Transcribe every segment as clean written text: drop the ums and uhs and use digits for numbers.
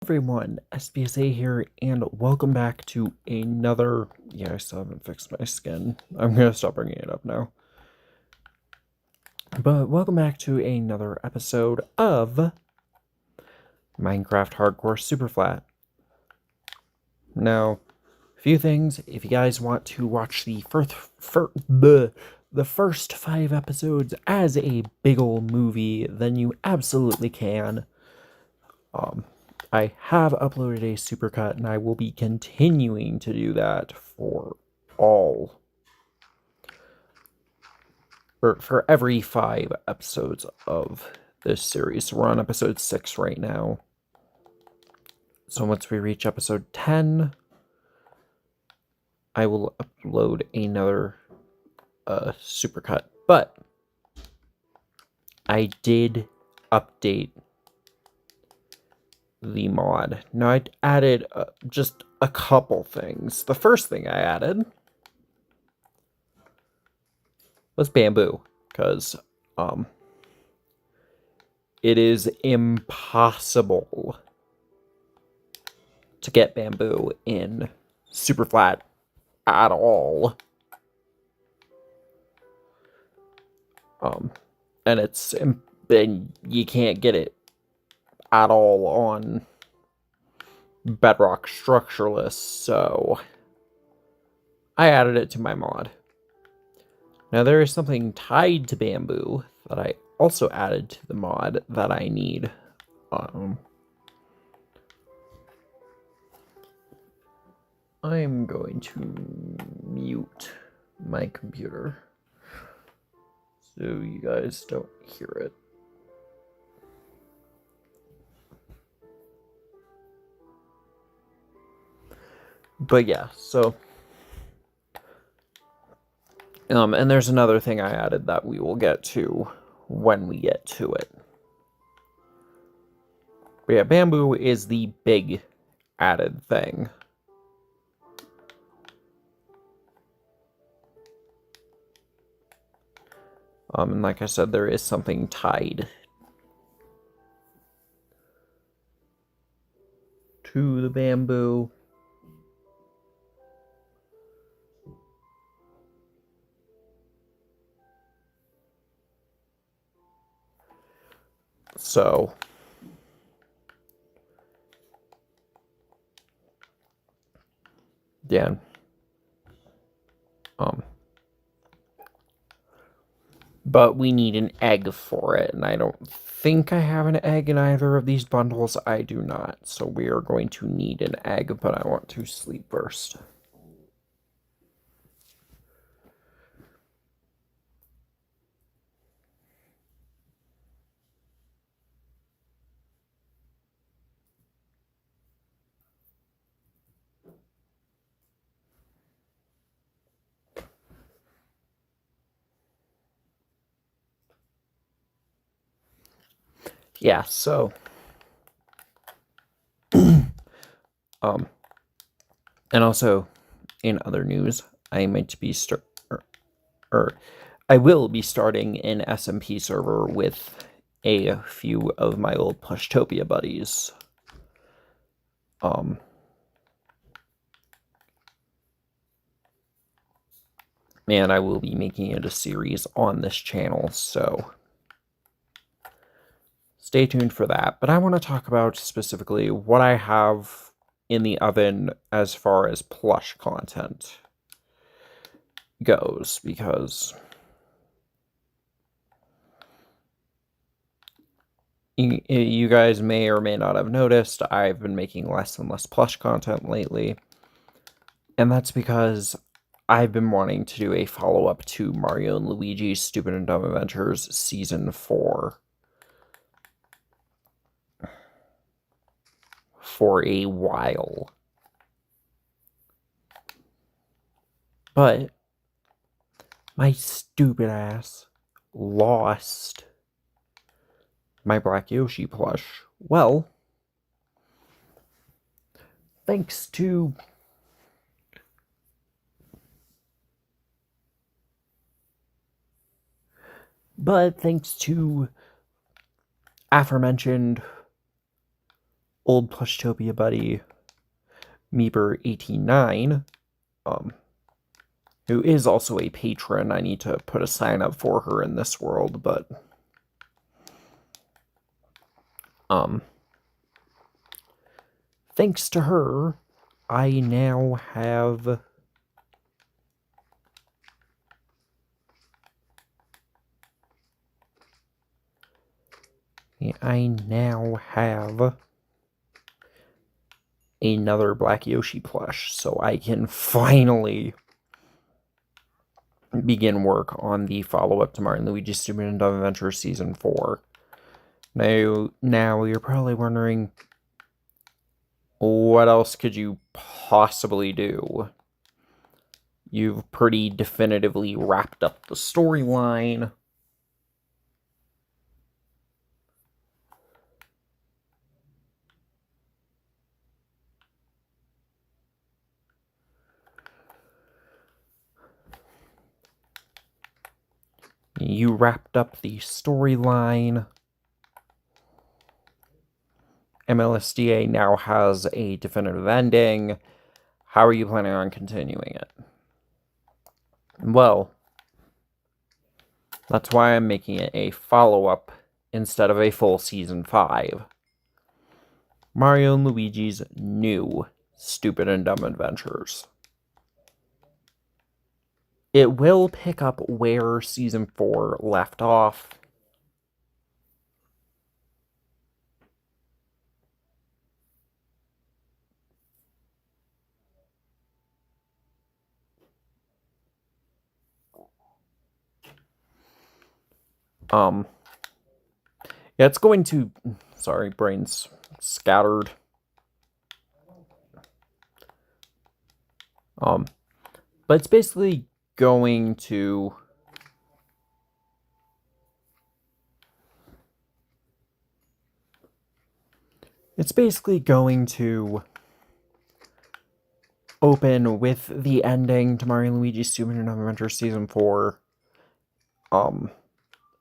Everyone, SBSA here, and welcome back to another... Yeah, I still haven't fixed my skin. I'm gonna stop bringing it up now. But welcome back to another episode of Minecraft Hardcore Superflat. Now, a few things. If you guys want to watch the first 5 episodes as a big ol' movie, then you absolutely can. I have uploaded a supercut, and I will be continuing to do that for every 5 episodes of this series. So we're on episode 6 right now. So once we reach episode 10, I will upload another supercut. But I did update the mod. Now, I added just a couple things. The first thing I added was bamboo, because it is impossible to get bamboo in Superflat at all. And you can't get it at all on Bedrock Structureless, so I added it to my mod. Now there is something tied to bamboo that I also added to the mod that I need. I'm going to mute my computer so you guys don't hear it. But yeah, so and there's another thing I added that we will get to when we get to it. But yeah, bamboo is the big added thing. And like I said, there is something tied to the bamboo. So, yeah. But we need an egg for it, and I don't think I have an egg in either of these bundles. I do not, so we are going to need an egg, but I want to sleep first. Yeah, so and also in other news, I might be I will be starting an SMP server with a few of my old Pushtopia buddies. And I will be making it a series on this channel, so stay tuned for that. But I want to talk about specifically what I have in the oven as far as plush content goes, because you guys may or may not have noticed I've been making less and less plush content lately, and that's because I've been wanting to do a follow-up to Mario and Luigi's Stupid and Dumb Adventures Season 4 for a while. But my stupid ass lost my Black Yoshi plush. Well, thanks to aforementioned old Plushtopia buddy, Meeper89, who is also a patron. I need to put a sign up for her in this world, but thanks to her, I now have another Black Yoshi plush, so I can finally begin work on the follow-up to Mario & Luigi's Super Nintendo Adventure Season 4. Now you're probably wondering, what else could you possibly do? You've pretty definitively wrapped up the storyline. You wrapped up the storyline. MLSDA now has a definitive ending. How are you planning on continuing it? Well, that's why I'm making it a follow-up instead of a full Season 5. Mario & Luigi's New Stupid and Dumb Adventures. It will pick up where Season 4 left off. Yeah, it's going to... Sorry, brain's scattered. But it's basically going to... open with the ending to Mario & Luigi's Super Nintendo Adventure Season 4.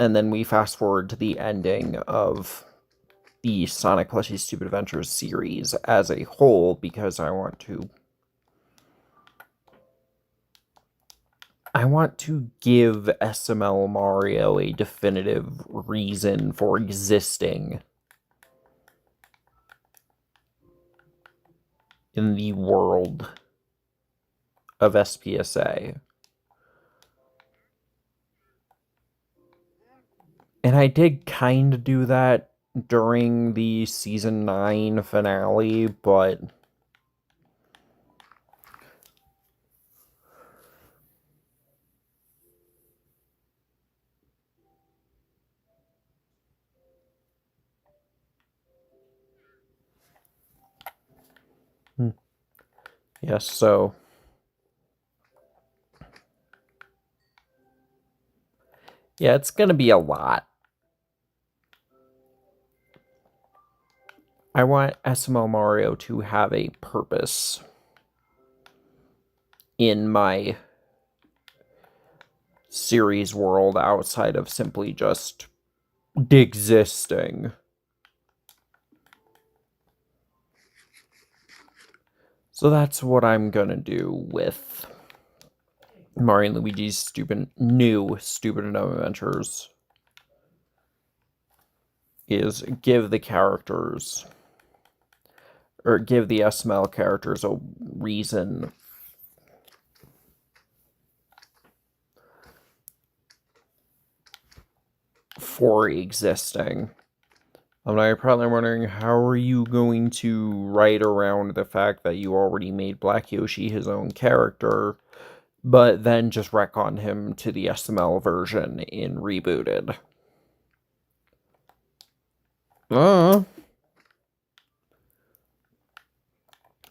And then we fast forward to the ending of the Sonic Plushie Stupid Adventures series as a whole, because I want to give SML Mario a definitive reason for existing in the world of SPSA. And I did kind of do that during the Season 9 finale, but... Yes, so... Yeah, it's gonna be a lot. I want SML Mario to have a purpose in my series world outside of simply just existing. So that's what I'm gonna do with Mario & Luigi's new Stupid and Dumb Adventures. Is give the characters, or give the SML characters, a reason for existing. Now you're probably wondering, how are you going to write around the fact that you already made Black Yoshi his own character, but then just retcon him to the SML version in Rebooted?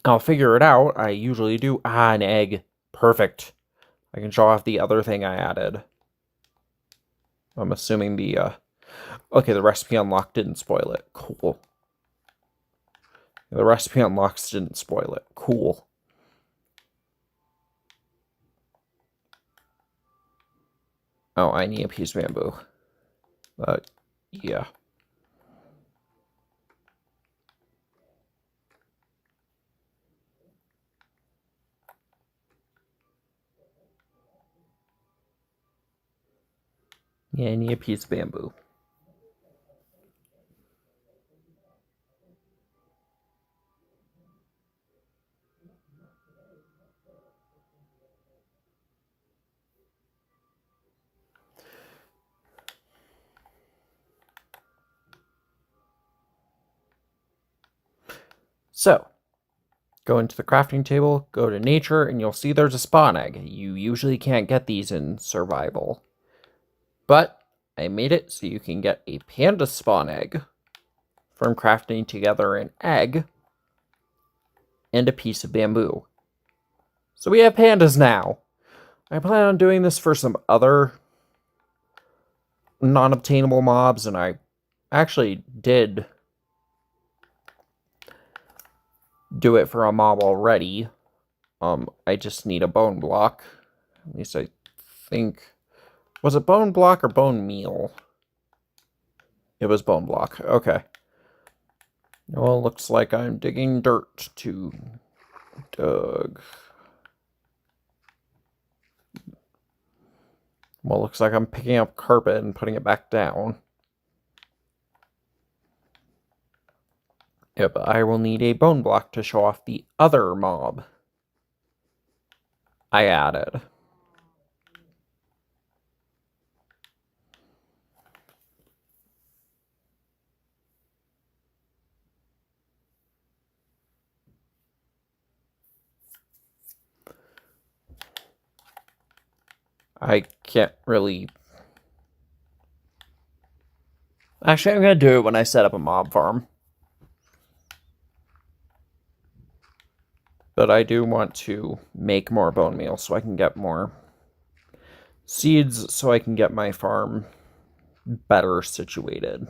I'll figure it out. I usually do. An egg. Perfect. I can show off the other thing I added. I'm assuming the, okay, the recipe unlock didn't spoil it. Cool. The recipe unlocks didn't spoil it. Cool. Oh, I need a piece of bamboo. Yeah. Yeah, I need a piece of bamboo. So, go into the crafting table, go to nature, and you'll see there's a spawn egg. You usually can't get these in survival. But I made it so you can get a panda spawn egg from crafting together an egg and a piece of bamboo. So we have pandas now. I plan on doing this for some other non-obtainable mobs, and I actually did do it for a mob already. I just need a bone block. At least I think... Was it bone block or bone meal? It was bone block. Okay. Well, looks like I'm digging dirt to Doug. Well, looks like I'm picking up carpet and putting it back down. Yep, I will need a bone block to show off the other mob I added. I can't really... Actually, I'm going to do it when I set up a mob farm. But I do want to make more bone meal so I can get more seeds so I can get my farm better situated.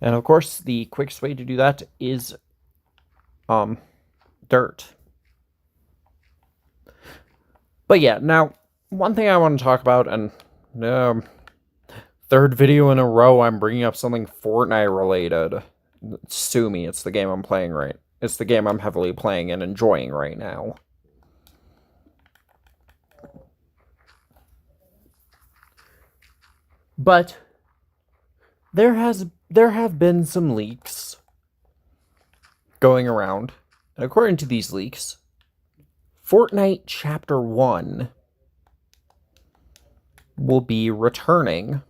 And of course, the quickest way to do that is dirt. But yeah, now, one thing I want to talk about, and third video in a row I'm bringing up something Fortnite related. Sue me, it's the game I'm playing right. It's the game I'm heavily playing and enjoying right now. But there have been some leaks going around. And according to these leaks, Fortnite Chapter 1 will be returning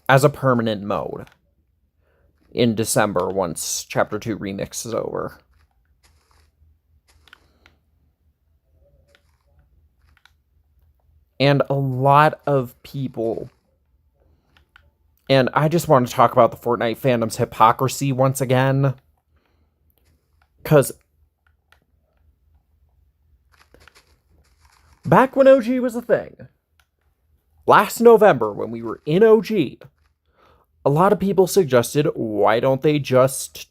as a permanent mode in December once Chapter 2 Remix is over. And a lot of people... And I just want to talk about the Fortnite fandom's hypocrisy once again. Because back when OG was a thing, last November when we were in OG, a lot of people suggested, why don't they just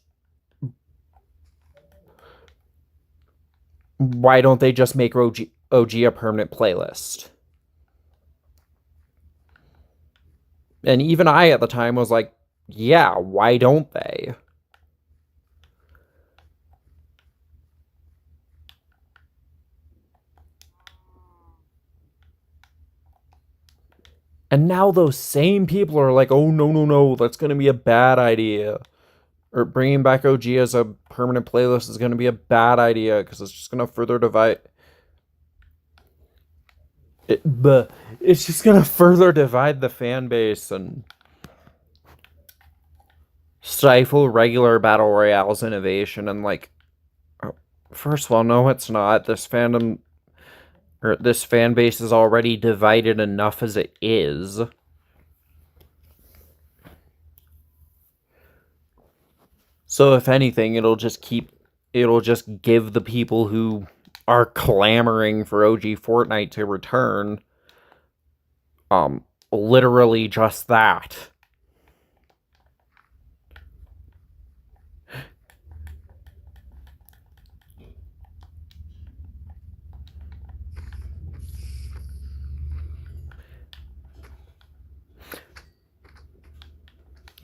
make OG a permanent playlist? And even I at the time was like, yeah, why don't they? And now those same people are like, oh, no, that's going to be a bad idea. Or bringing back OG as a permanent playlist is going to be a bad idea because it's just going to further divide... It's just going to further divide the fan base and stifle regular Battle Royale's innovation. And, like, first of all, no, it's not. This fan base is already divided enough as it is. So if anything, it'll just give the people who are clamoring for OG Fortnite to return, literally just that.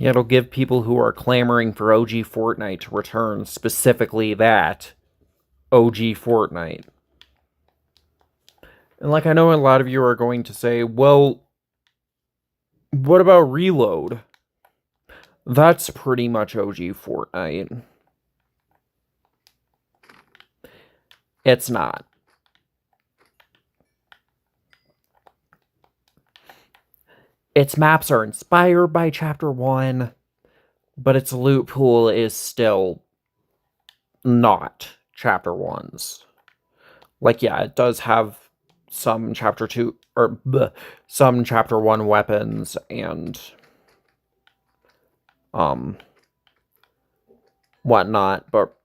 Yeah, it'll give people who are clamoring for OG Fortnite to return specifically that OG Fortnite. And like, I know a lot of you are going to say, well, what about Reload? That's pretty much OG Fortnite. It's not. Its maps are inspired by Chapter 1, but its loot pool is still not Chapter 1's. Like, yeah, it does have some Chapter 2, or some Chapter 1 weapons and, whatnot, but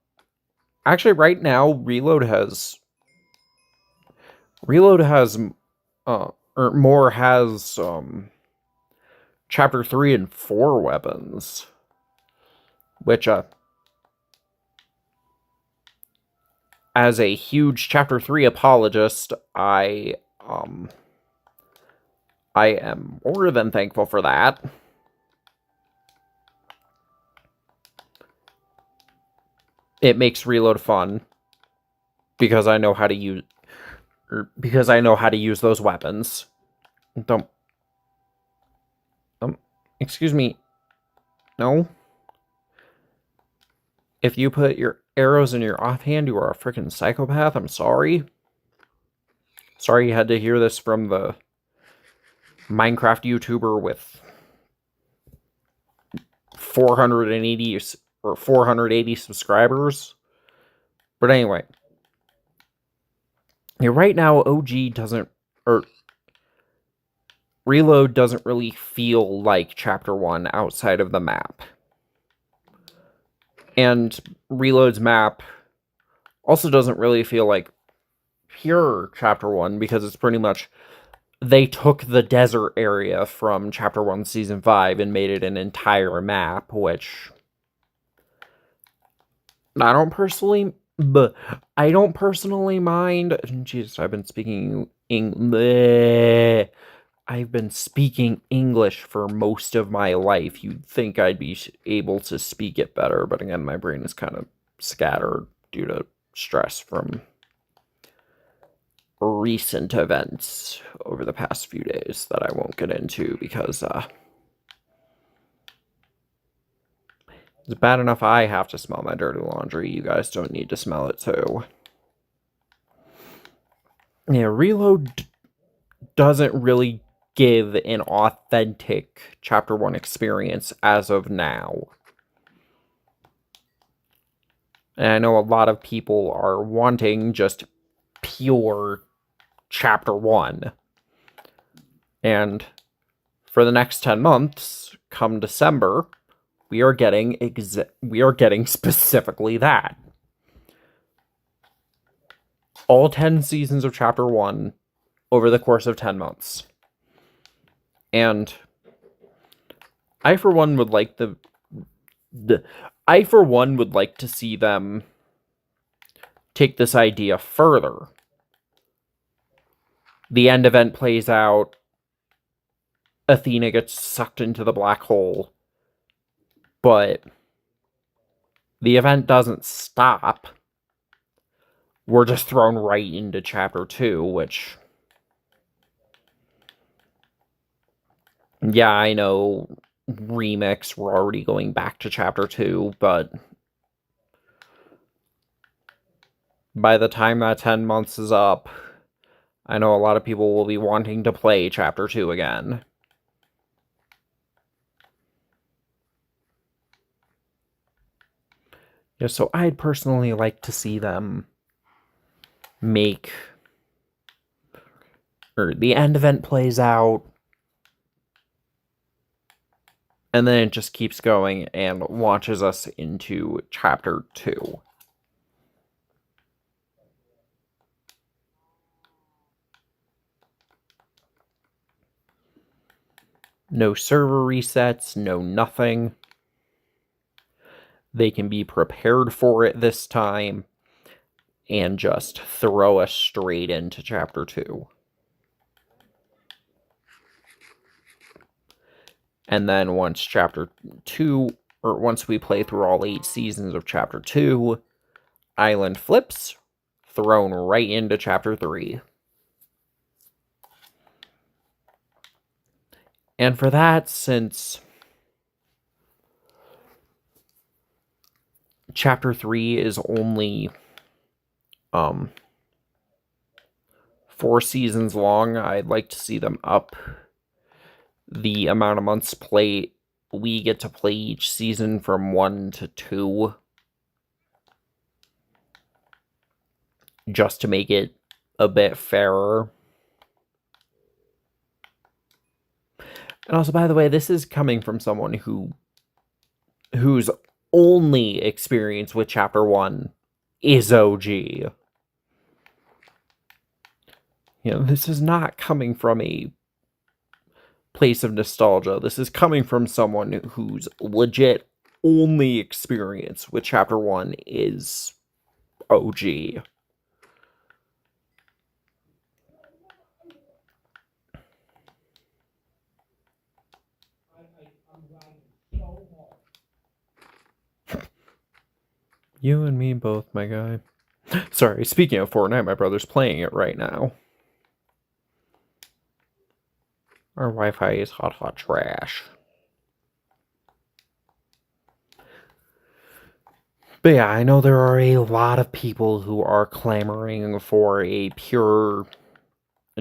actually right now, Reload has, or more has, Chapter 3 and 4 weapons, which, as a huge Chapter 3 apologist, I am more than thankful for that. It makes Reload fun, because I know how to use, because I know how to use those weapons. Don't, excuse me, no? If you put your arrows in your offhand, you are a freaking psychopath. I'm sorry. Sorry you had to hear this from the Minecraft YouTuber with 480 or 480 subscribers. But anyway, yeah, right now OG doesn't, or Reload doesn't really feel like Chapter 1 outside of the map. And Reload's map also doesn't really feel like pure Chapter 1, because it's pretty much, they took the desert area from Chapter 1 Season 5 and made it an entire map, which I don't personally mind. Jesus, I've been speaking English for most of my life. You'd think I'd be able to speak it better, but again, my brain is kind of scattered due to stress from recent events over the past few days that I won't get into, because it's bad enough I have to smell my dirty laundry. You guys don't need to smell it too. Yeah, Reload doesn't really give an authentic Chapter 1 experience as of now. And I know a lot of people are wanting just pure Chapter 1. And for the next 10 months, come December, we are getting specifically that. All 10 seasons of Chapter 1 over the course of 10 months. And I for one would like to see them take this idea further. The end event plays out, Athena gets sucked into the black hole, but the event doesn't stop. We're just thrown right into Chapter 2, which, yeah, I know, remix, we're already going back to Chapter 2, but by the time that 10 months is up, I know a lot of people will be wanting to play Chapter 2 again. Yeah, so I'd personally like to see them make, or the end event plays out, and then it just keeps going and launches us into Chapter 2. No server resets, no nothing. They can be prepared for it this time and just throw us straight into Chapter 2. And then once chapter 2, or once we play through all 8 seasons of chapter 2, island flips, thrown right into chapter 3. And for that, since chapter 3 is only 4 seasons long, I'd like to see them up the amount of months we get to play each season from 1 to 2. Just to make it a bit fairer. And also, by the way, this is coming from someone whose only experience with chapter 1 is OG. You know, this is not coming from a place of nostalgia. This is coming from someone whose legit only experience with chapter 1 is OG. You and me both, my guy. Sorry, speaking of Fortnite, my brother's playing it right now. Our Wi-Fi is hot trash. But yeah, I know there are a lot of people who are clamoring for a pure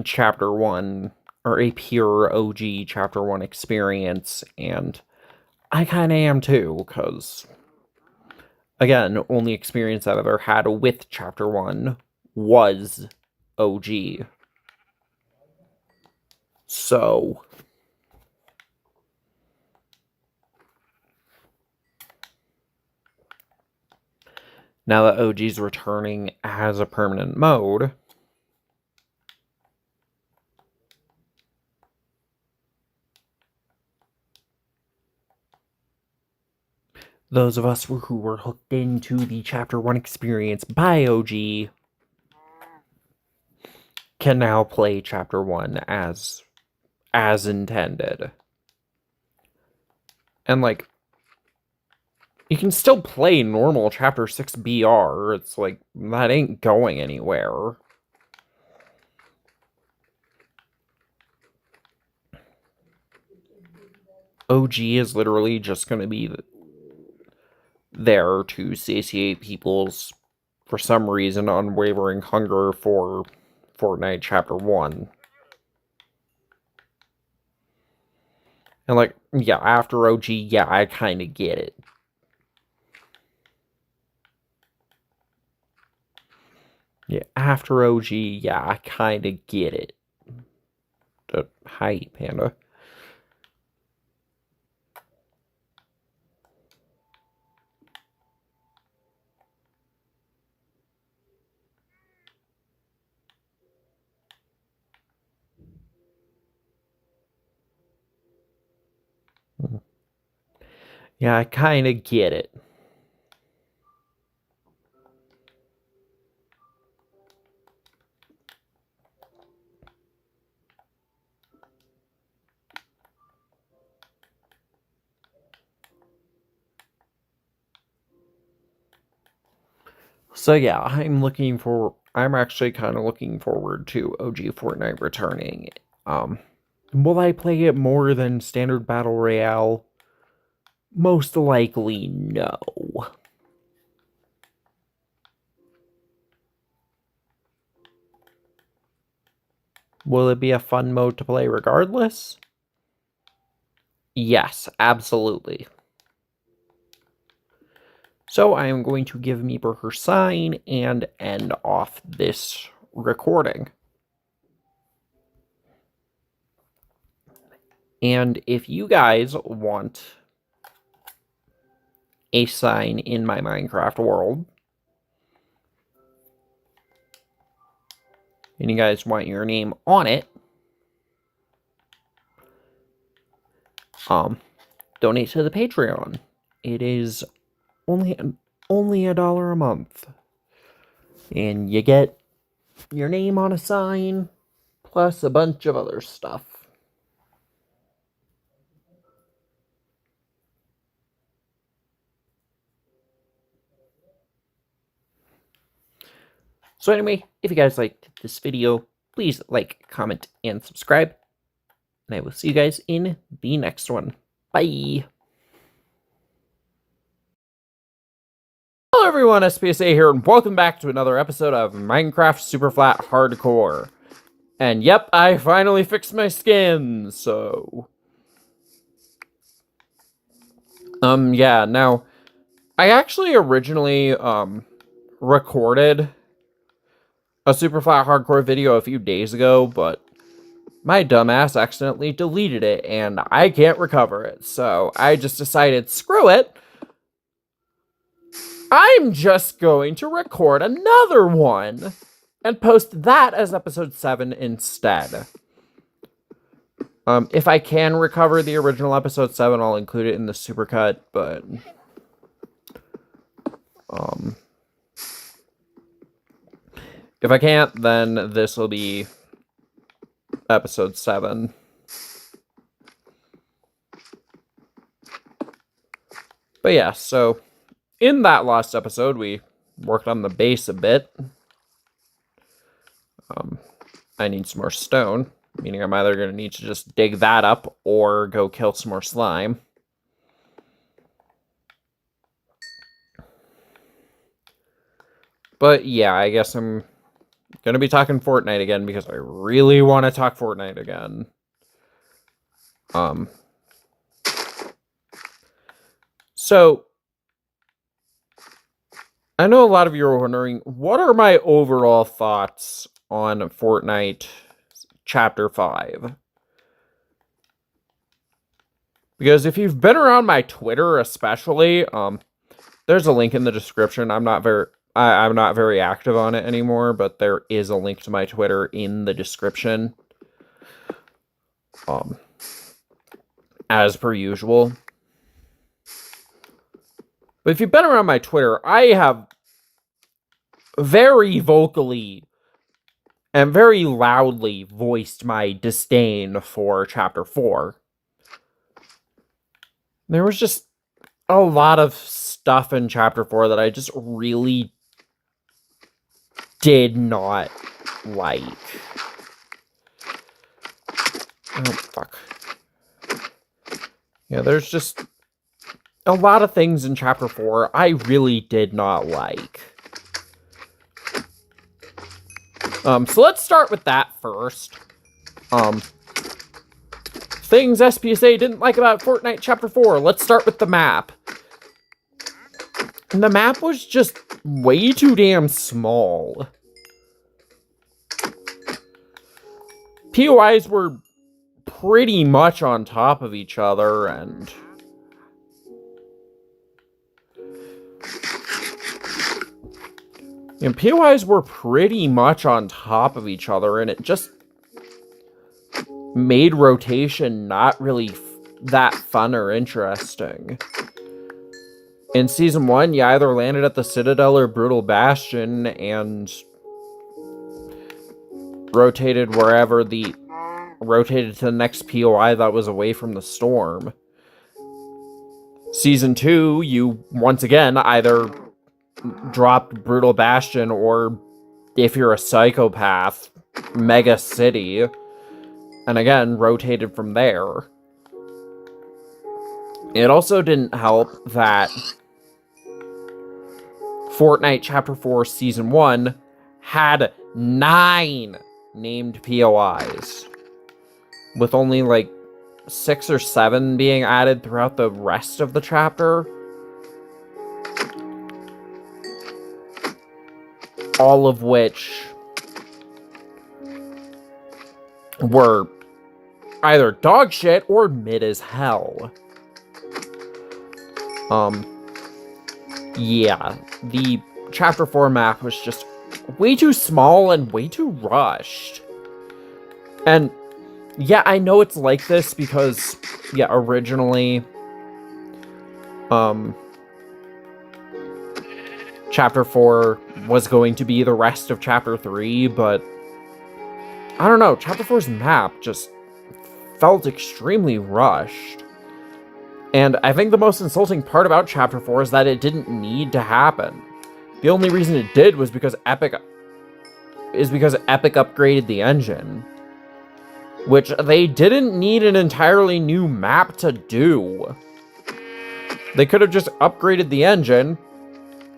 chapter 1, or a pure OG chapter 1 experience, and I kind of am too, because again, only experience I've ever had with chapter 1 was OG. So now that OG's returning as a permanent mode, those of us who were hooked into the chapter 1 experience by OG can now play chapter 1 as intended. And like, you can still play normal chapter 6 BR. It's like, that ain't going anywhere. OG is literally just going to be there to satiate people's, for some reason, unwavering hunger for Fortnite chapter 1. And like, yeah, after OG, yeah, I kind of get it. Yeah, after OG, yeah, I kind of get it. Hi, Panda. Yeah, I kind of get it. So yeah, I'm actually kind of looking forward to OG Fortnite returning. Will I play it more than standard Battle Royale? Most likely, no. Will it be a fun mode to play regardless? Yes, absolutely. So I am going to give Meeper her sign and end off this recording. And if you guys want a sign in my Minecraft world, and you guys want your name on it, donate to the Patreon. It is only $1 a month, and you get your name on a sign plus a bunch of other stuff. So anyway, if you guys liked this video, please like, comment, and subscribe. And I will see you guys in the next one. Bye! Hello everyone, SPSA here, and welcome back to another episode of Minecraft Superflat Hardcore. And yep, I finally fixed my skin, so... yeah, now, I actually originally, recorded a Superflat Hardcore video a few days ago, but my dumbass accidentally deleted it, and I can't recover it, so I just decided, screw it! I'm just going to record another one and post that as episode 7 instead. If I can recover the original episode 7, I'll include it in the supercut, but if I can't, then this will be episode 7. But yeah, so in that last episode, we worked on the base a bit. I need some more stone, meaning I'm either going to need to just dig that up or go kill some more slime. But yeah, I guess I'm going to be talking Fortnite again because I really want to talk Fortnite again. So I know a lot of you are wondering, what are my overall thoughts on Fortnite Chapter 5? Because if you've been around my Twitter especially, there's a link in the description. I'm not very active on it anymore, but there is a link to my Twitter in the description. As per usual. But if you've been around my Twitter, I have very vocally and very loudly voiced my disdain for Chapter 4. There was just a lot of stuff in Chapter 4 that I just really did not like. Oh, fuck. Yeah, there's just a lot of things in Chapter 4 I really did not like. So let's start with that first. Things SPSA didn't like about Fortnite Chapter 4. Let's start with the map. And the map was just way too damn small. POIs were pretty much on top of each other, and POIs were pretty much on top of each other, and it just made rotation not really that fun or interesting. In Season 1, you either landed at the Citadel or Brutal Bastion, and rotated to the next POI that was away from the storm. Season 2, you, once again, either dropped Brutal Bastion or, if you're a psychopath, Mega City, and again, rotated from there. It also didn't help that Fortnite Chapter 4 Season 1 had 9 named POIs, with only like 6 or 7 being added throughout the rest of the chapter. All of which were either dog shit or mid as hell. Yeah, the Chapter 4 map was just way too small and way too rushed. And yeah, I know it's like this because, yeah, originally, Chapter 4 was going to be the rest of Chapter 3, but I don't know, Chapter 4's map just felt extremely rushed. And I think the most insulting part about Chapter 4 is that it didn't need to happen. The only reason it did was because Epic is because Epic upgraded the engine. Which they didn't need an entirely new map to do. They could have just upgraded the engine,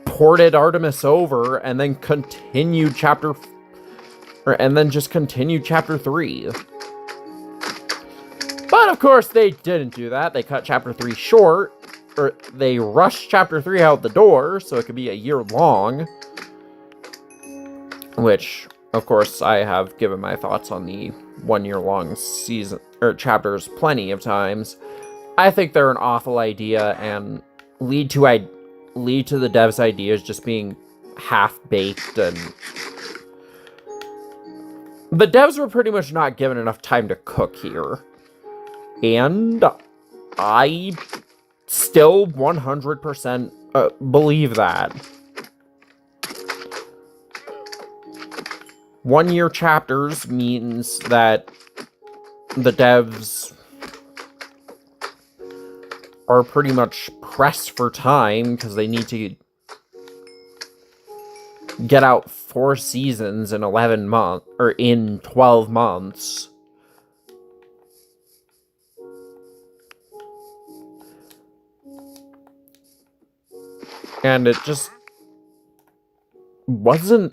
ported Artemis over, and then continued chapter 3. But of course they didn't do that. They cut chapter 3 short, or they rushed chapter 3 out the door so it could be a year long. Which, of course, I have given my thoughts on the 1 year long season or chapters plenty of times. I think they're an awful idea and lead to the devs' ideas just being half-baked, and the devs were pretty much not given enough time to cook here. And I still 100% believe that. 1 year chapters means that the devs are pretty much pressed for time because they need to get out 4 seasons in 11 months, or in 12 months. And it just wasn't...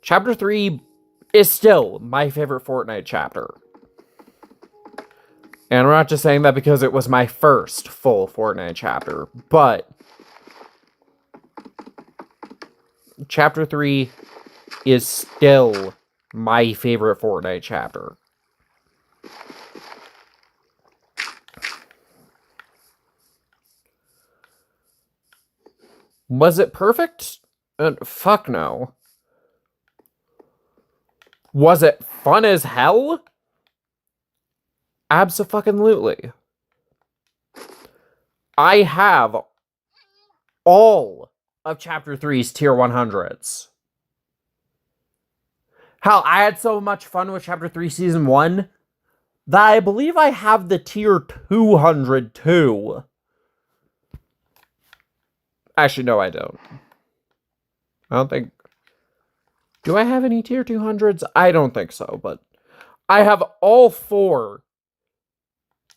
Chapter 3 is still my favorite Fortnite chapter. And I'm not just saying that because it was my first full Fortnite chapter, but Chapter 3 is still my favorite Fortnite chapter. Was it perfect? Fuck no. Was it fun as hell? Abso-fucking-lutely. I have all of Chapter 3's Tier 100s. Hell, I had so much fun with Chapter 3 Season 1 that I believe I have the Tier 200 too. Actually, no, I don't. I don't think... Do I have any Tier 200s? I don't think so, but I have all 4.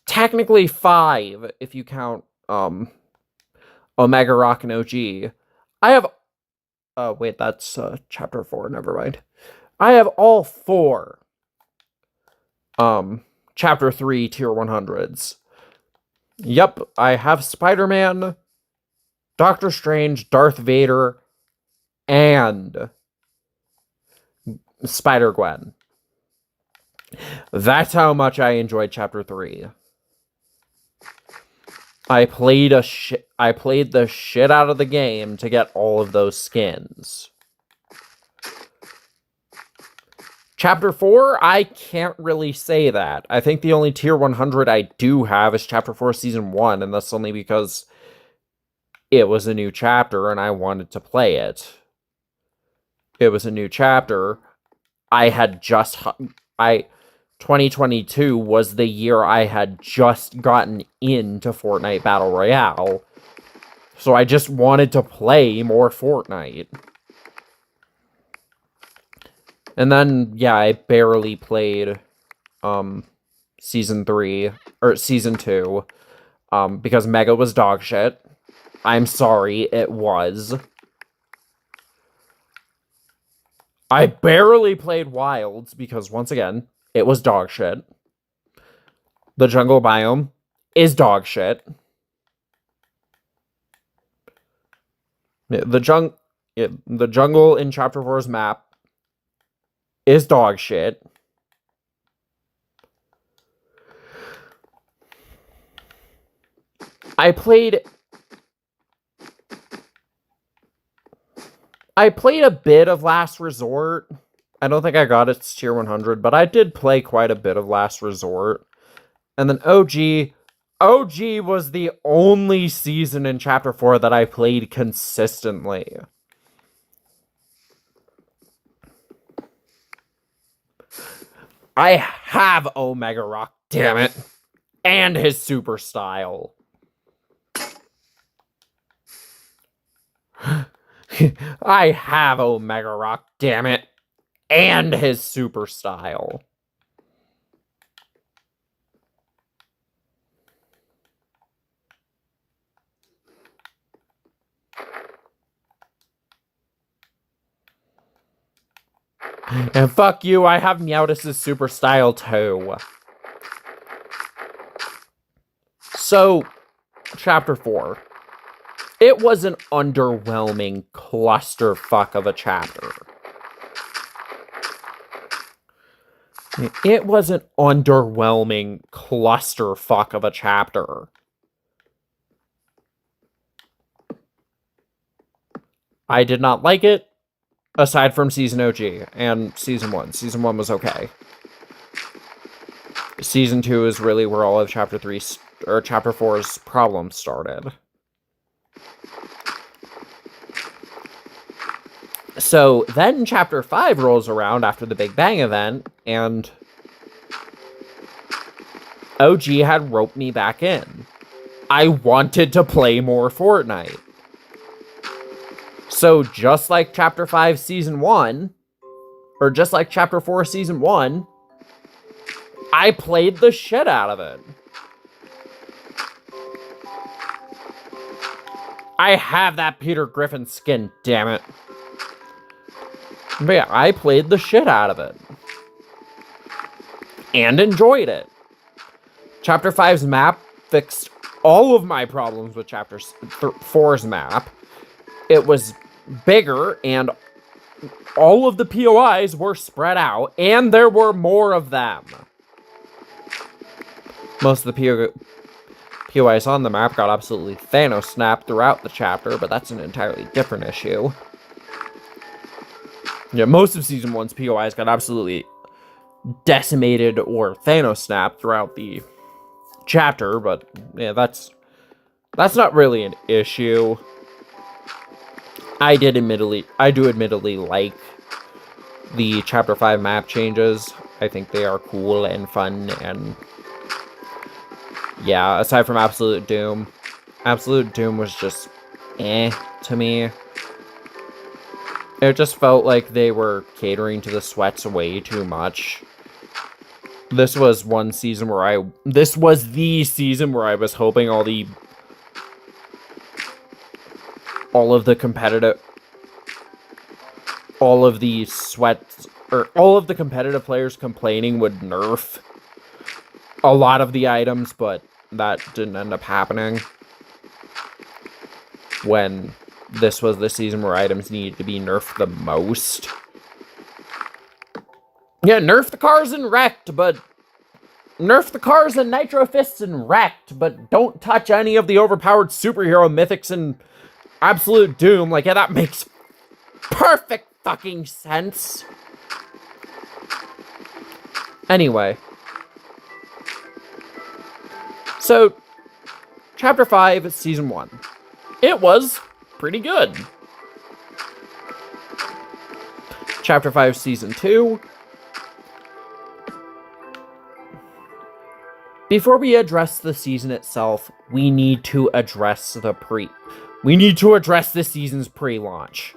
Technically 5, if you count Omega Rock and OG. I have... wait, that's Chapter 4, never mind. I have all 4 Chapter 3 Tier 100s. Yep, I have Spider-Man, Doctor Strange, Darth Vader, and Spider-Gwen. That's how much I enjoyed Chapter 3. I played the shit out of the game to get all of those skins. Chapter 4, I can't really say that. I think the only Tier 100 I do have is Chapter 4 Season 1, and that's only because it was a new chapter and I wanted to play it. It was a new chapter. 2022 was the year I had just gotten into Fortnite Battle Royale. So I just wanted to play more Fortnite. And then, yeah, I barely played Season 2, because Mega was dog shit. I'm sorry, it was. I barely played Wilds because, once again, it was dog shit. The jungle biome is dog shit. The jungle in Chapter 4's map is dog shit. I played a bit of Last Resort. I don't think I got its Tier 100, but I did play quite a bit of Last Resort. And then OG was the only season in Chapter 4 that I played consistently. I have Omega Rock, damn it. And his super style. I have Omega Rock, damn it. And his super style. And fuck you, I have Meowth's super style too. So, Chapter 4. It was an underwhelming clusterfuck of a chapter. It was an underwhelming clusterfuck of a chapter. I did not like it, aside from Season OG and Season 1. Season 1 was okay. Season 2 is really where all of Chapter 3, or Chapter 4's problems started. So then Chapter 5 rolls around after the Big Bang event, and OG had roped me back in. I wanted to play more Fortnite. So just like Chapter 5 Season 1, or just like Chapter 4 Season 1, I played the shit out of it. I have that Peter Griffin skin, damn it. But yeah, I played the shit out of it. And enjoyed it. Chapter 5's map fixed all of my problems with Chapter 4's map. It was bigger, and all of the POIs were spread out, and there were more of them. Most of the POIs on the map got absolutely Thanos snapped throughout the chapter, but that's an entirely different issue. Yeah, most of Season 1's POIs got absolutely decimated or Thanos snapped throughout the chapter, but yeah, that's not really an issue. I do admittedly like the Chapter 5 map changes. I think they are cool and fun, and yeah, aside from Absolute Doom was just to me. It just felt like they were catering to the sweats way too much. This was the season where I was hoping all of the competitive players complaining would nerf a lot of the items, but that didn't end up happening. When this was the season where items needed to be nerfed the most. Yeah, nerf the cars and wrecked, but nerf the cars and Nitro Fists and wrecked, but don't touch any of the overpowered superhero mythics and Absolute Doom. Like, yeah, that makes perfect fucking sense. Anyway. So, Chapter 5, Season 1. It was pretty good. Chapter 5, Season 2. Before we address the season itself, we need to address this season's pre-launch.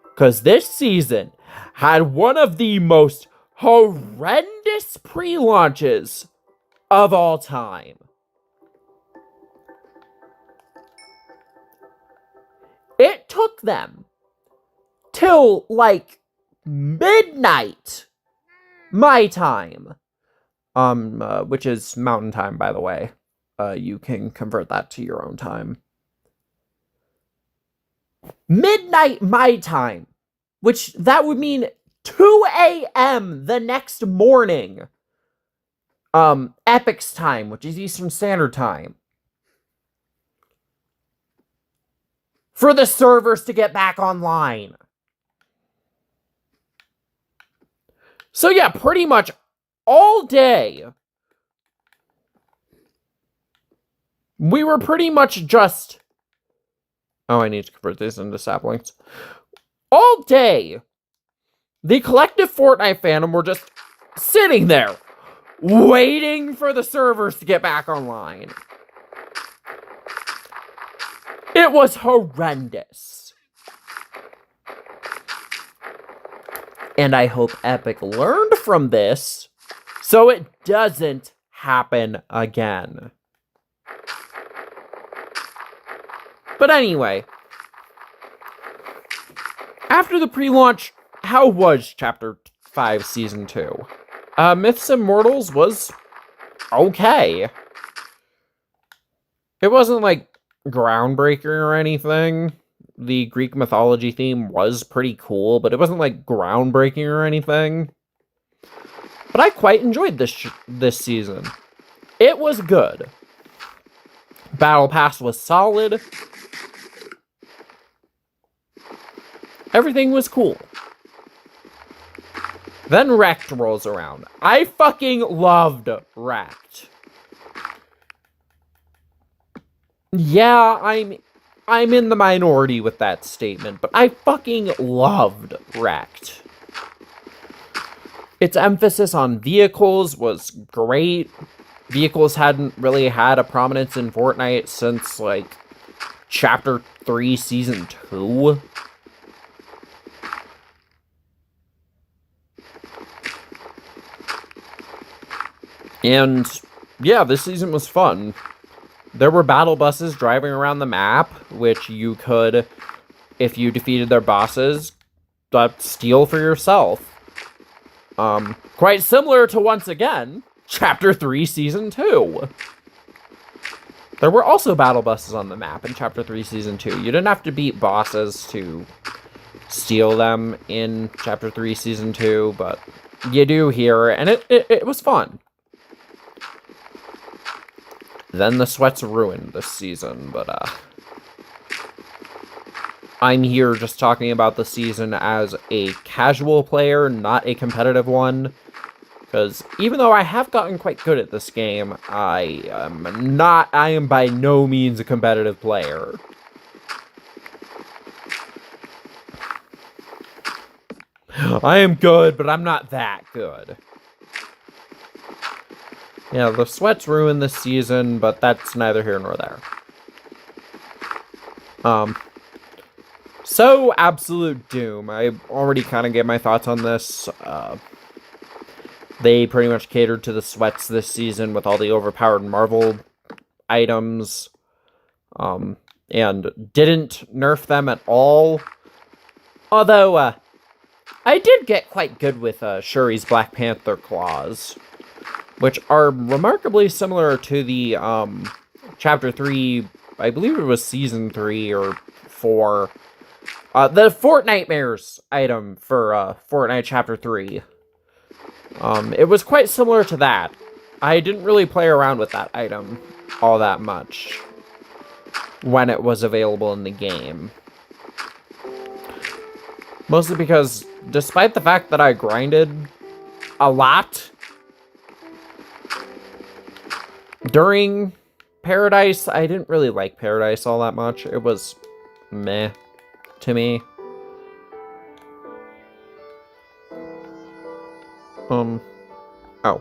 Because this season had one of the most horrendous pre-launches of all time. It took them till, like, midnight my time. Which is mountain time, by the way. You can convert that to your own time. Midnight my time. Which, that would mean 2 a.m. the next morning. Epic's time, which is Eastern Standard Time. For the servers to get back online. So yeah, pretty much all day, we were pretty much just... Oh, I need to convert this into saplings. All day, the collective Fortnite fandom were just sitting there, waiting for the servers to get back online. It was horrendous. And I hope Epic learned from this so it doesn't happen again. But anyway, after the pre-launch, how was Chapter 5 Season 2? Myths and Mortals was okay. It wasn't, like, groundbreaking or anything. The Greek mythology theme was pretty cool, but it wasn't, like, groundbreaking or anything. But I quite enjoyed this season. It was good. Battle Pass was solid. Everything was cool. Then Wrecked rolls around. I fucking loved Wrecked. Yeah, I'm in the minority with that statement, but I fucking loved Wrecked. Its emphasis on vehicles was great. Vehicles hadn't really had a prominence in Fortnite since, like, Chapter 3, Season 2. And, yeah, this season was fun. There were battle buses driving around the map, which you could, if you defeated their bosses, steal for yourself. Quite similar to, once again, Chapter 3, Season 2. There were also battle buses on the map in Chapter 3, Season 2. You didn't have to beat bosses to steal them in Chapter 3, Season 2, but you do here, and it was fun. Then the sweats ruined this season, but, I'm here just talking about the season as a casual player, not a competitive one. Because even though I have gotten quite good at this game, I am by no means a competitive player. I am good, but I'm not that good. Yeah, the sweats ruined this season, but that's neither here nor there. So, Absolute Doom. I already kind of gave my thoughts on this. They pretty much catered to the sweats this season with all the overpowered Marvel items. And didn't nerf them at all. Although, I did get quite good with Shuri's Black Panther claws, which are remarkably similar to the Chapter 3, I believe it was Season 3 or 4. The Fortnitemares item for Fortnite Chapter 3. It was quite similar to that. I didn't really play around with that item all that much when it was available in the game. Mostly because, despite the fact that I grinded a lot during Paradise, I didn't really like Paradise all that much. It was meh to me. Oh.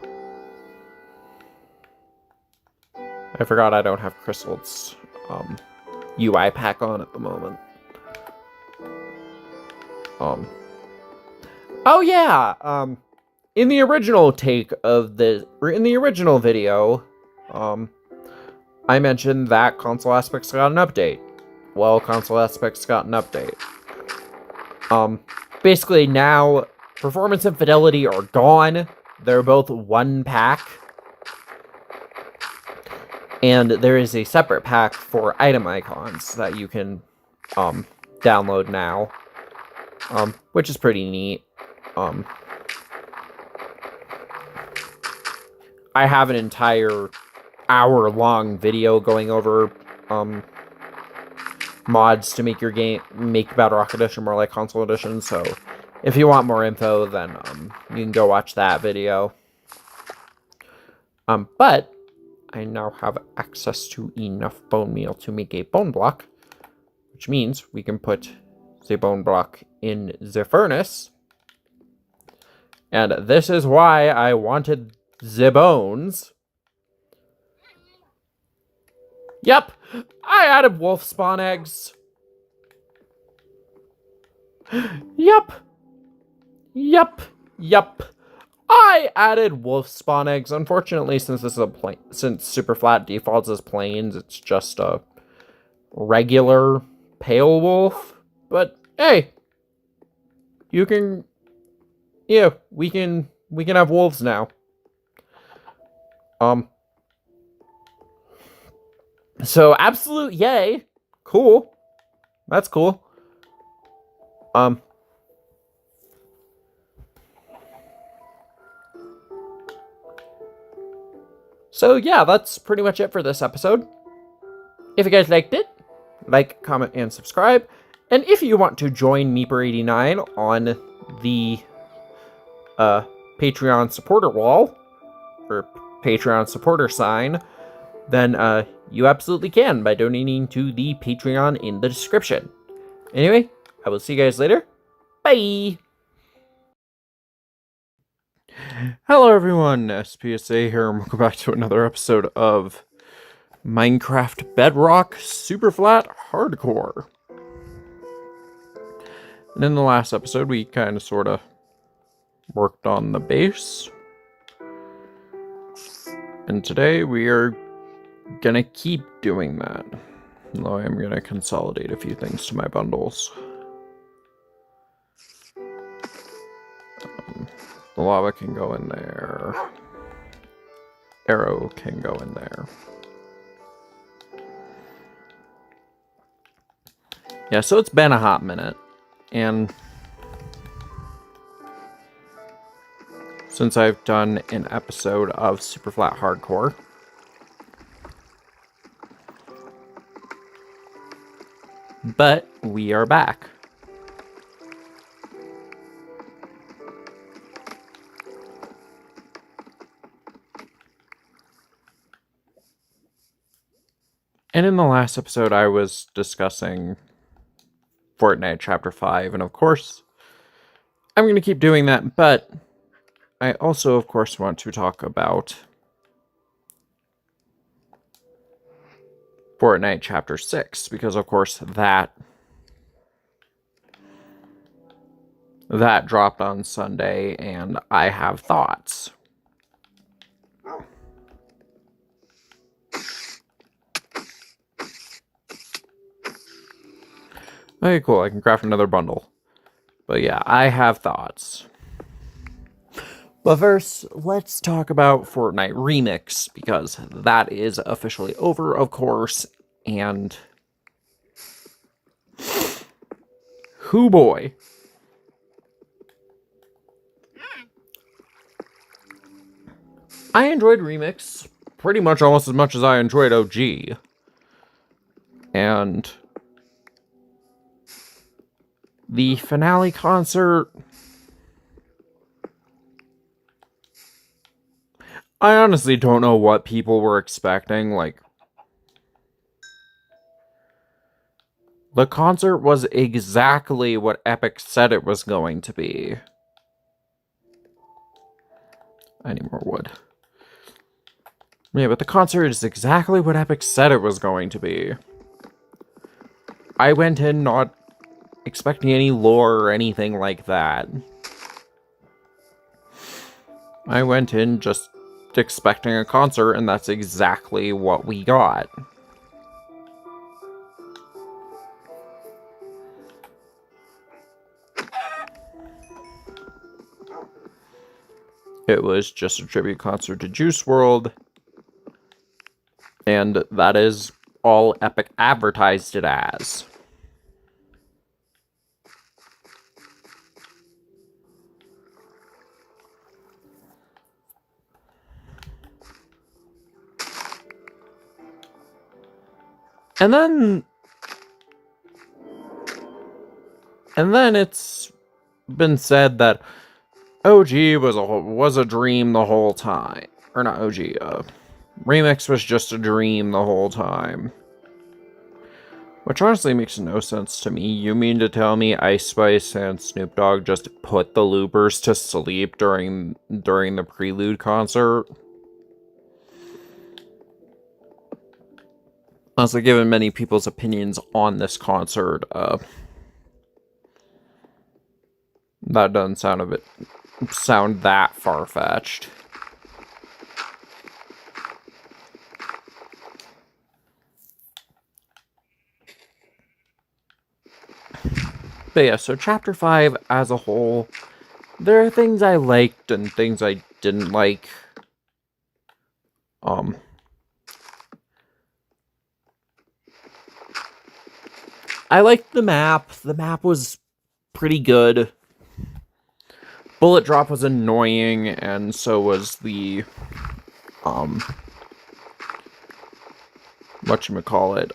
I forgot I don't have Crystal's UI pack on at the moment. Oh yeah, in the original video, I mentioned that Console Aspects got an update. Well, Console Aspects got an update. Basically now, Performance and Fidelity are gone. They're both one pack. And there is a separate pack for item icons that you can download now. Which is pretty neat. I have an entire hour-long video going over mods to make your game, make Bedrock Edition more like Console Edition, so if you want more info, then you can go watch that video. But I now have access to enough bone meal to make a bone block, which means we can put the bone block in the furnace. And this is why I wanted the bones. Yep, I added wolf spawn eggs. Yep. Yep. I added wolf spawn eggs. Unfortunately, since this is since Superflat defaults as plains, it's just a regular pale wolf. But hey, you can, yeah, we can have wolves now. So absolute yay. Cool. That's cool. So yeah, that's pretty much it for this episode. If you guys liked it, like, comment, and subscribe. And if you want to join Meeper89 on the Patreon supporter wall, or Patreon supporter sign, then you absolutely can by donating to the Patreon in the description. Anyway, I will see you guys later. Bye! Hello everyone, SPSA here, and welcome back to another episode of Minecraft Bedrock Superflat Hardcore. And in the last episode, we kind of sort of worked on the base. And today we are gonna keep doing that. Though I am gonna consolidate a few things to my bundles. The lava can go in there. Arrow can go in there. Yeah, so it's been a hot minute. And since I've done an episode of Superflat Hardcore, but we are back. And in the last episode, I was discussing Fortnite Chapter 5, and of course, I'm going to keep doing that, but I also, of course, want to talk about Fortnite Chapter 6, because, of course, that dropped on Sunday, and I have thoughts. Okay, cool, I can craft another bundle. But yeah, I have thoughts. But first, let's talk about Fortnite Remix, because that is officially over, of course, and hoo boy. I enjoyed Remix pretty much almost as much as I enjoyed OG. And the finale concert, I honestly don't know what people were expecting. Like, the concert was exactly what Epic said it was going to be. I need more wood. Yeah, but the concert is exactly what Epic said it was going to be. I went in not expecting any lore or anything like that. I went in just expecting a concert, and that's exactly what we got. It was just a tribute concert to Juice WRLD, and that is all Epic advertised it as. And then it's been said that OG was a dream the whole time. Or not OG, Remix was just a dream the whole time. Which honestly makes no sense to me. You mean to tell me Ice Spice and Snoop Dogg just put the loopers to sleep during the Prelude concert? Honestly, given many people's opinions on this concert, That doesn't sound that far-fetched. But yeah, so Chapter 5 as a whole, there are things I liked and things I didn't like. I liked the map. The map was pretty good. Bullet drop was annoying, and so was the, whatchamacallit,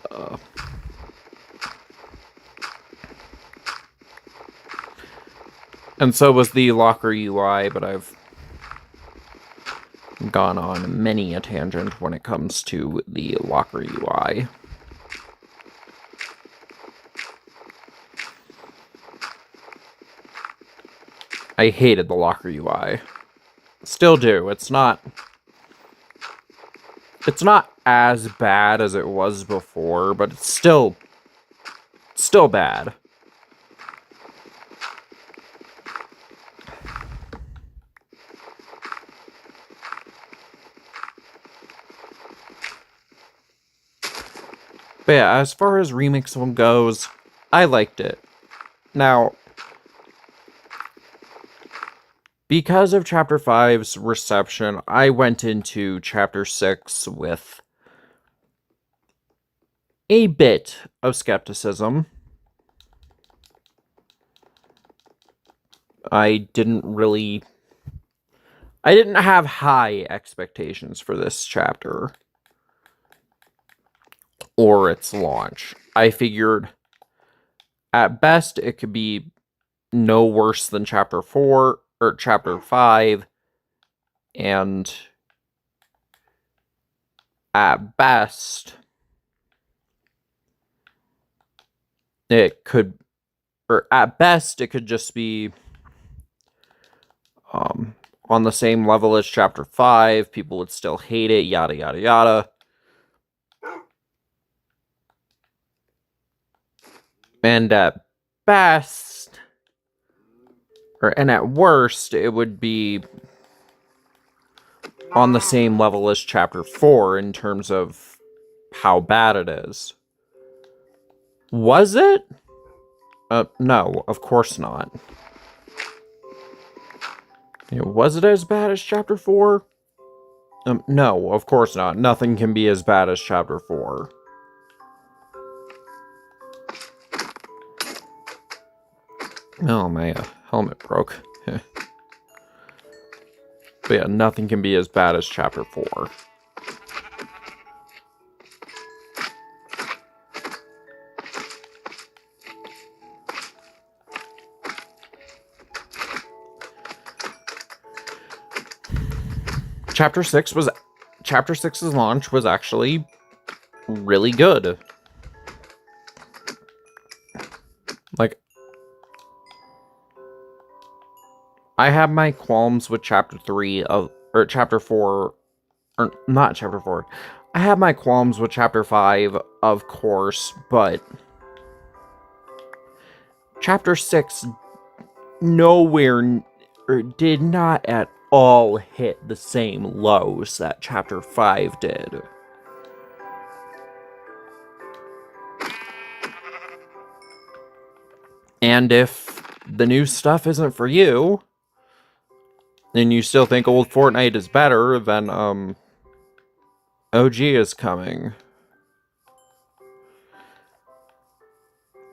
and so was the locker UI, but I've gone on many a tangent when it comes to the locker UI. I hated the locker UI. Still do. It's not as bad as it was before, but it's still bad. But yeah, as far as remix one goes, I liked it. Now, because of Chapter 5's reception, I went into Chapter 6 with a bit of skepticism. I didn't have high expectations for this chapter or its launch. I figured at best it could be no worse than Chapter 4 or Chapter 5, and at best it could just be on the same level as Chapter 5. People would still hate it, yada yada yada. And at best, and at worst, it would be on the same level as Chapter 4 in terms of how bad it is. Was it? No, of course not. Was it as bad as Chapter 4? No, of course not. Nothing can be as bad as Chapter 4. Oh, my helmet broke. But yeah, nothing can be as bad as Chapter 4. Chapter 6's launch was actually really good. Like, I have my qualms with Chapter 4, or not Chapter 4. I have my qualms with Chapter 5, of course, but Chapter 6 did not at all hit the same lows that Chapter 5 did. And if the new stuff isn't for you, and you still think old Fortnite is better, then, OG is coming.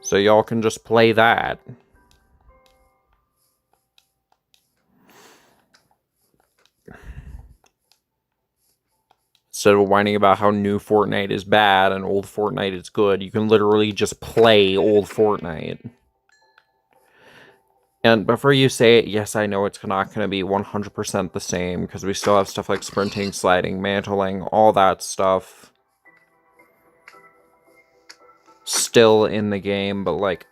So y'all can just play that. Instead of whining about how new Fortnite is bad and old Fortnite is good, you can literally just play old Fortnite. And before you say it, yes, I know it's not going to be 100% the same, because we still have stuff like sprinting, sliding, mantling, all that stuff still in the game, but, like,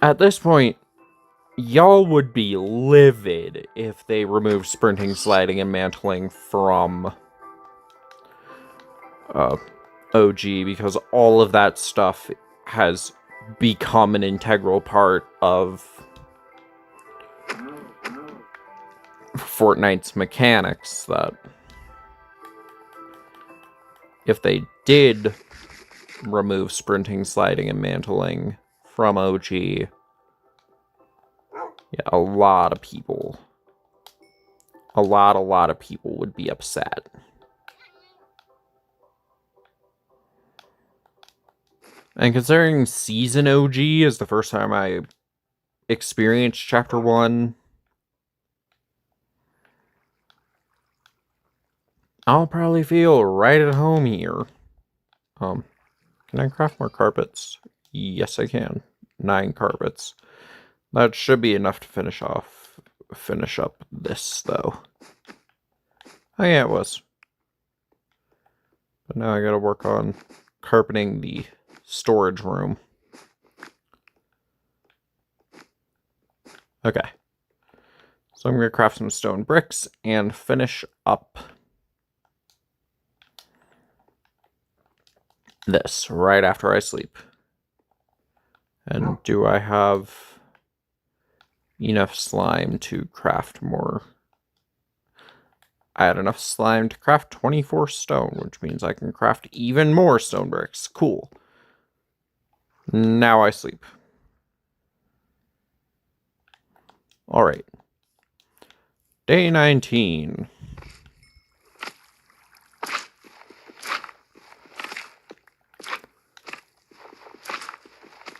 at this point, y'all would be livid if they removed sprinting, sliding, and mantling from OG, because all of that stuff has become an integral part of Fortnite's mechanics that if they did remove sprinting, sliding, and mantling from OG, yeah, a lot of people would be upset. And considering Season OG is the first time I experienced Chapter 1, I'll probably feel right at home here. Can I craft more carpets? Yes, I can. 9 carpets. That should be enough to finish up this, though. Oh yeah, it was. But now I gotta work on carpeting the storage room. Okay. So I'm gonna craft some stone bricks and finish up this right after I sleep. And do I have enough slime to craft more? I had enough slime to craft 24 stone, which means I can craft even more stone bricks. Cool. Now I sleep. Alright. Day 19.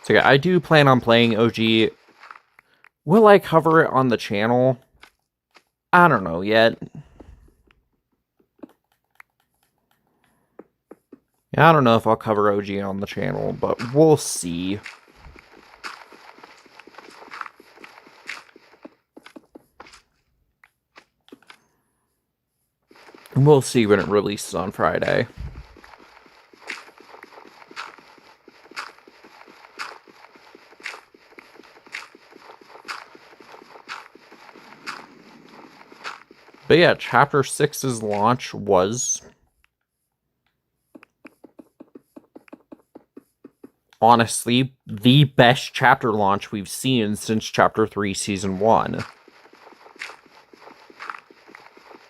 So yeah, I do plan on playing OG. Will I cover it on the channel? I don't know yet. Yeah, I don't know if I'll cover OG on the channel, but we'll see. We'll see when it releases on Friday. But yeah, Chapter 6's launch was honestly the best chapter launch we've seen since Chapter 3 Season 1.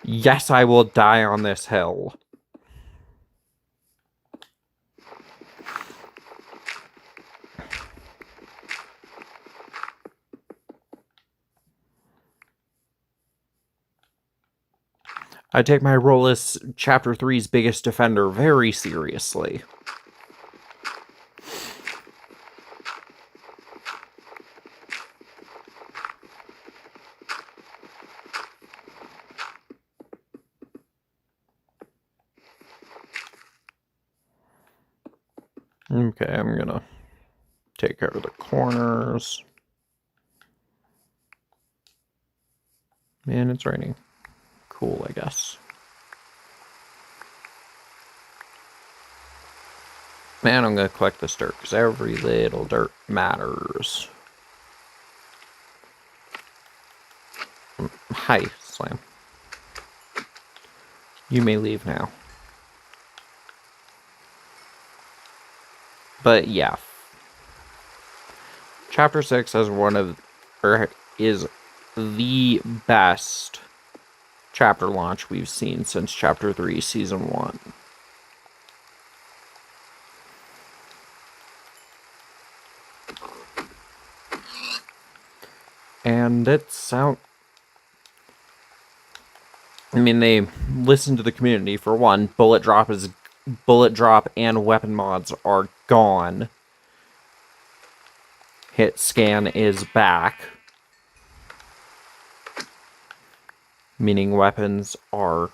Yes, I will die on this hill. I take my role as Chapter 3's biggest defender very seriously. Okay, I'm gonna take care of the corners. Man, it's raining. Cool, I guess. Man, I'm gonna collect this dirt, because every little dirt matters. Hi, Slam. You may leave now. But yeah. Chapter 6 is is the best chapter launch we've seen since Chapter 3 Season 1. And it's out. I mean, they listened to the community for one. Bullet drop and weapon mods are gone. Hit scan is back. Meaning weapons are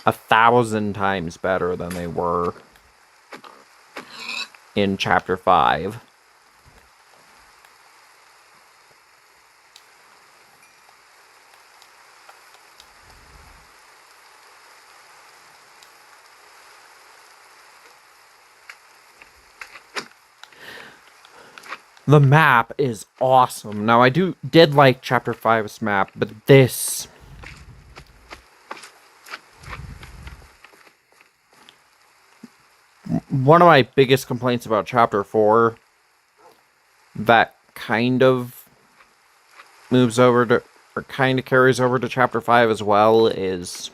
1,000 times better than they were in Chapter 5. The map is awesome. Now, I did like Chapter 5's map, but this... One of my biggest complaints about Chapter 4 that kind of moves over to... or kind of carries over to Chapter 5 as well, is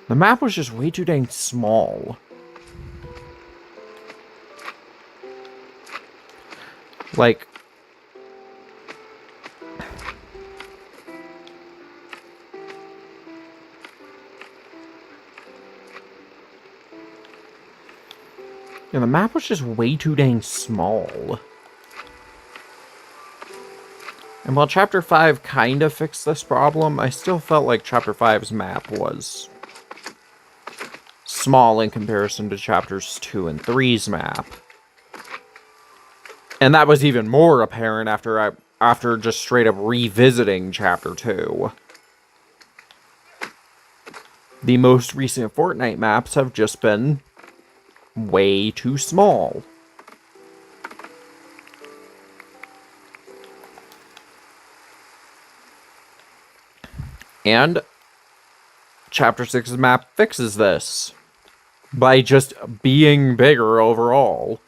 the map was just way too dang small. Like, yeah, the map was just way too dang small. And while Chapter 5 kind of fixed this problem, I still felt like Chapter 5's map was small in comparison to Chapters 2 and 3's map. And that was even more apparent after just straight up revisiting Chapter 2. The most recent Fortnite maps have just been way too small. And Chapter 6's map fixes this by just being bigger overall.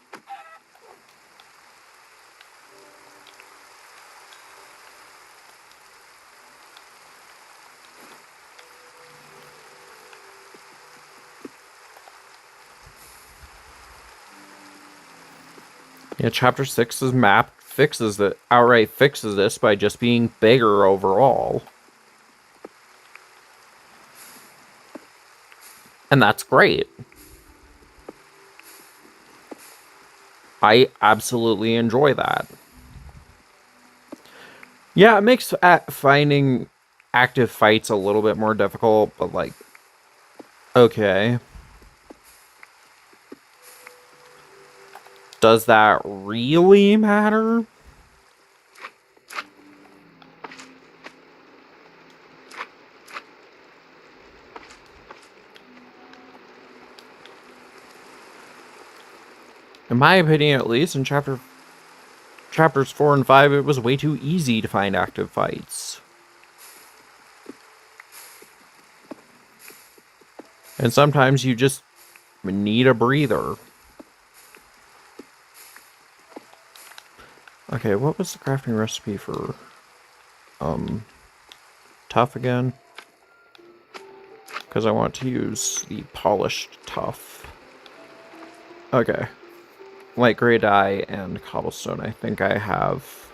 Yeah, Chapter 6's map outright fixes this by just being bigger overall. And that's great. I absolutely enjoy that. Yeah, it makes finding active fights a little bit more difficult, but like, okay. Does that really matter? In my opinion, at least, in Chapters 4 and 5, it was way too easy to find active fights. And sometimes you just need a breather. Okay, what was the crafting recipe for, tough again? Because I want to use the polished tough. Okay. Light gray dye and cobblestone. I think I have.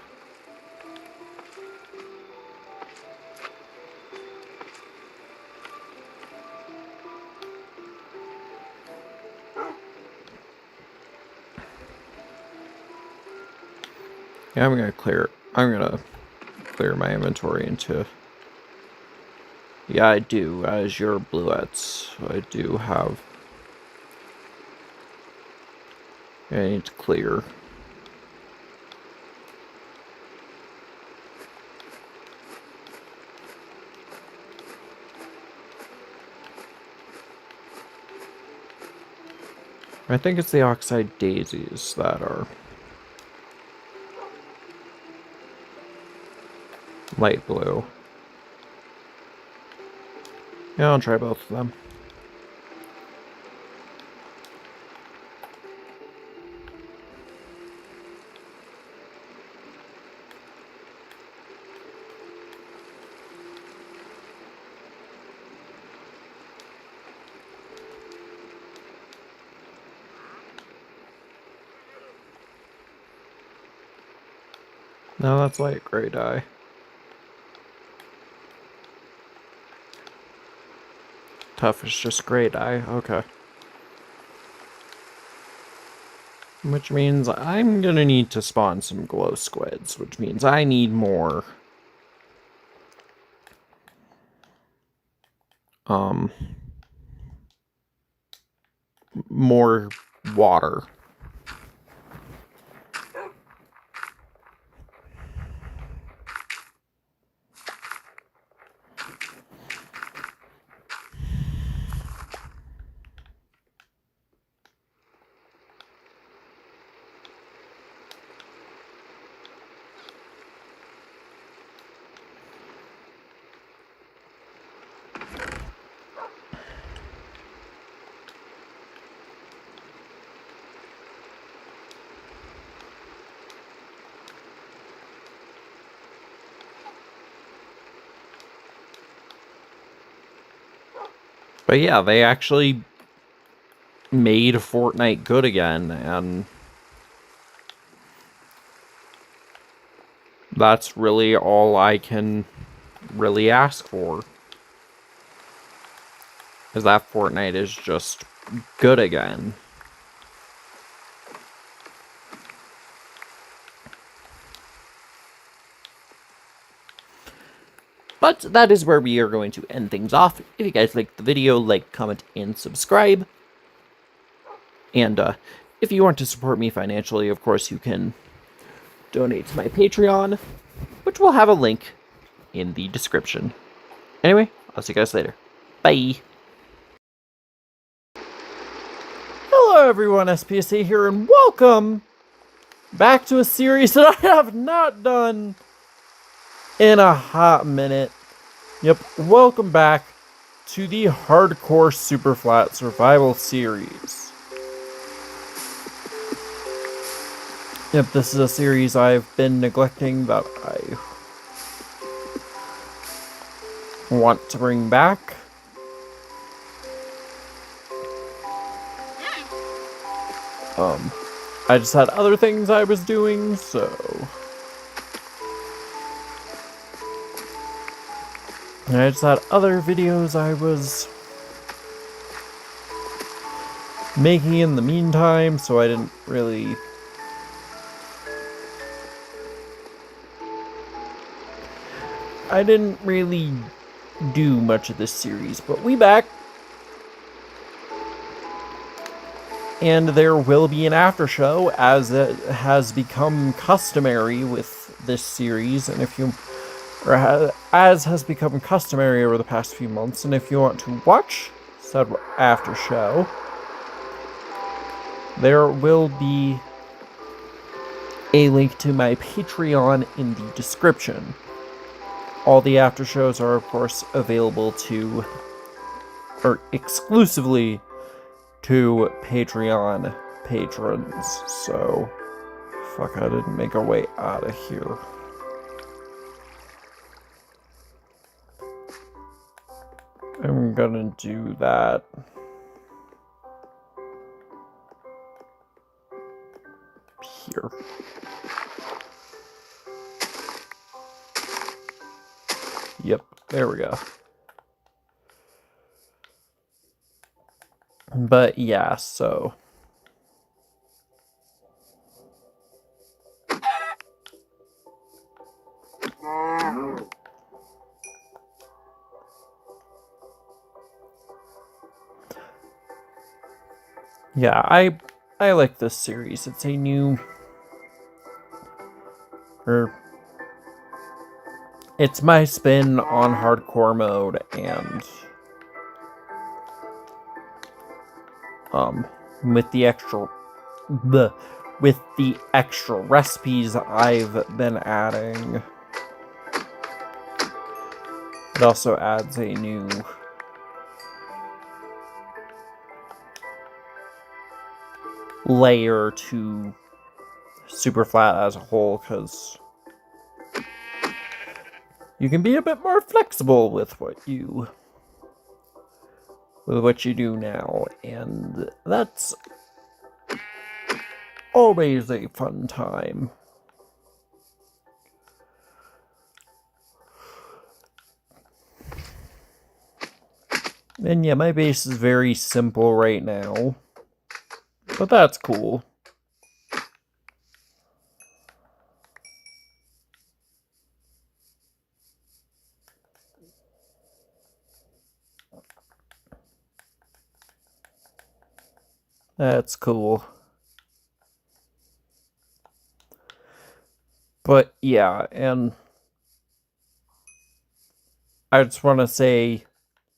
Yeah, I'm gonna clear my inventory into. Yeah, I do. As your bluettes, I do have. I need to clear. I think it's the oxide daisies that are light blue. Yeah, I'll try both of them. No, that's light gray dye. Tough is just gray dye. Okay. Which means I'm gonna need to spawn some glow squids, which means I need more. More water. But yeah, they actually made Fortnite good again, and that's really all I can really ask for. Is that Fortnite is just good again. But that is where we are going to end things off. If you guys liked the video, like, comment, and subscribe. And if you want to support me financially, of course, you can donate to my Patreon, which will have a link in the description. Anyway, I'll see you guys later. Bye! Hello everyone, SPSA here, and welcome back to a series that I have not done in a hot minute. Yep, welcome back to the Hardcore Superflat Survival Series. Yep, this is a series I've been neglecting that I want to bring back. I just had other things I was doing, so I just had other videos I was making in the meantime, so I didn't really do much of this series, but we back. And there will be an after show, as it has become customary with this series, and as has become customary over the past few months. And if you want to watch said after show, there will be a link to my Patreon in the description. All the after shows are, of course, available exclusively to Patreon patrons. So, fuck, I didn't make a way out of here. I'm gonna do that. Here. Yep, there we go. But yeah, so yeah, I like this series. It's a new, it's my spin on hardcore mode, and with the extra recipes I've been adding. It also adds a new layer to Superflat as a whole, because you can be a bit more flexible with what you do now, and that's always a fun time. And yeah, my base is very simple right now, but that's cool. That's cool. But yeah, and I just want to say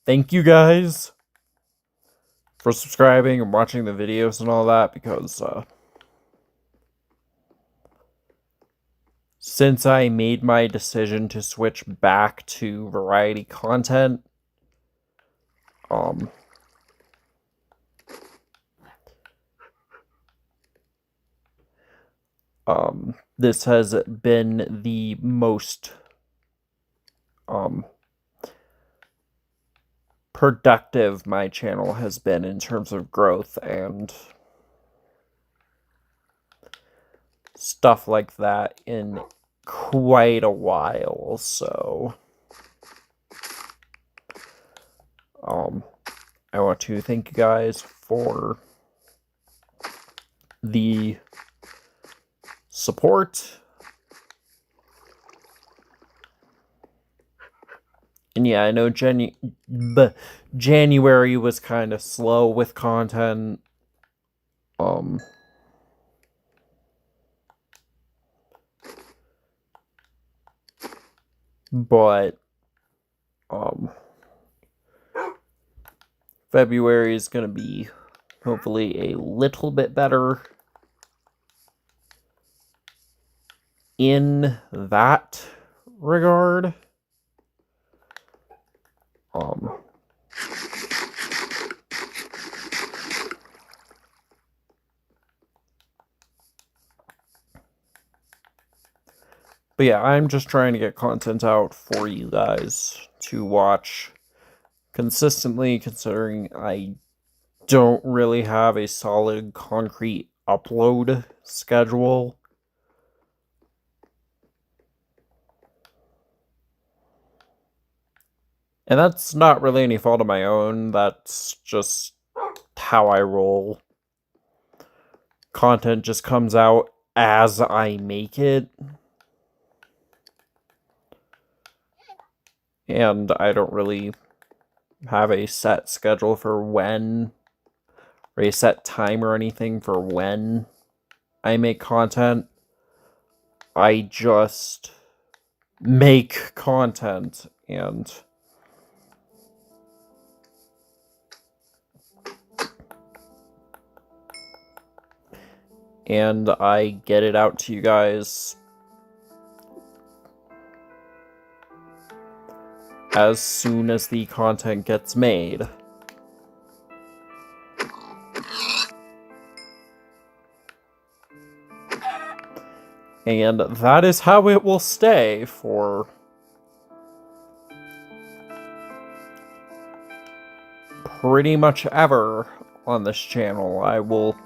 thank you guys for subscribing and watching the videos and all that, because since I made my decision to switch back to variety content, this has been the most productive my channel has been in terms of growth and stuff like that in quite a while, so I want to thank you guys for the support. And yeah, I know January was kind of slow with content. But February is going to be hopefully a little bit better in that regard. But yeah, I'm just trying to get content out for you guys to watch consistently, considering I don't really have a solid, concrete upload schedule. And that's not really any fault of my own, that's just how I roll. Content just comes out as I make it. And I don't really have a set schedule for when, or a set time or anything for when I make content. I just make content, and I get it out to you guys as soon as the content gets made. And that is how it will stay for pretty much ever on this channel. I will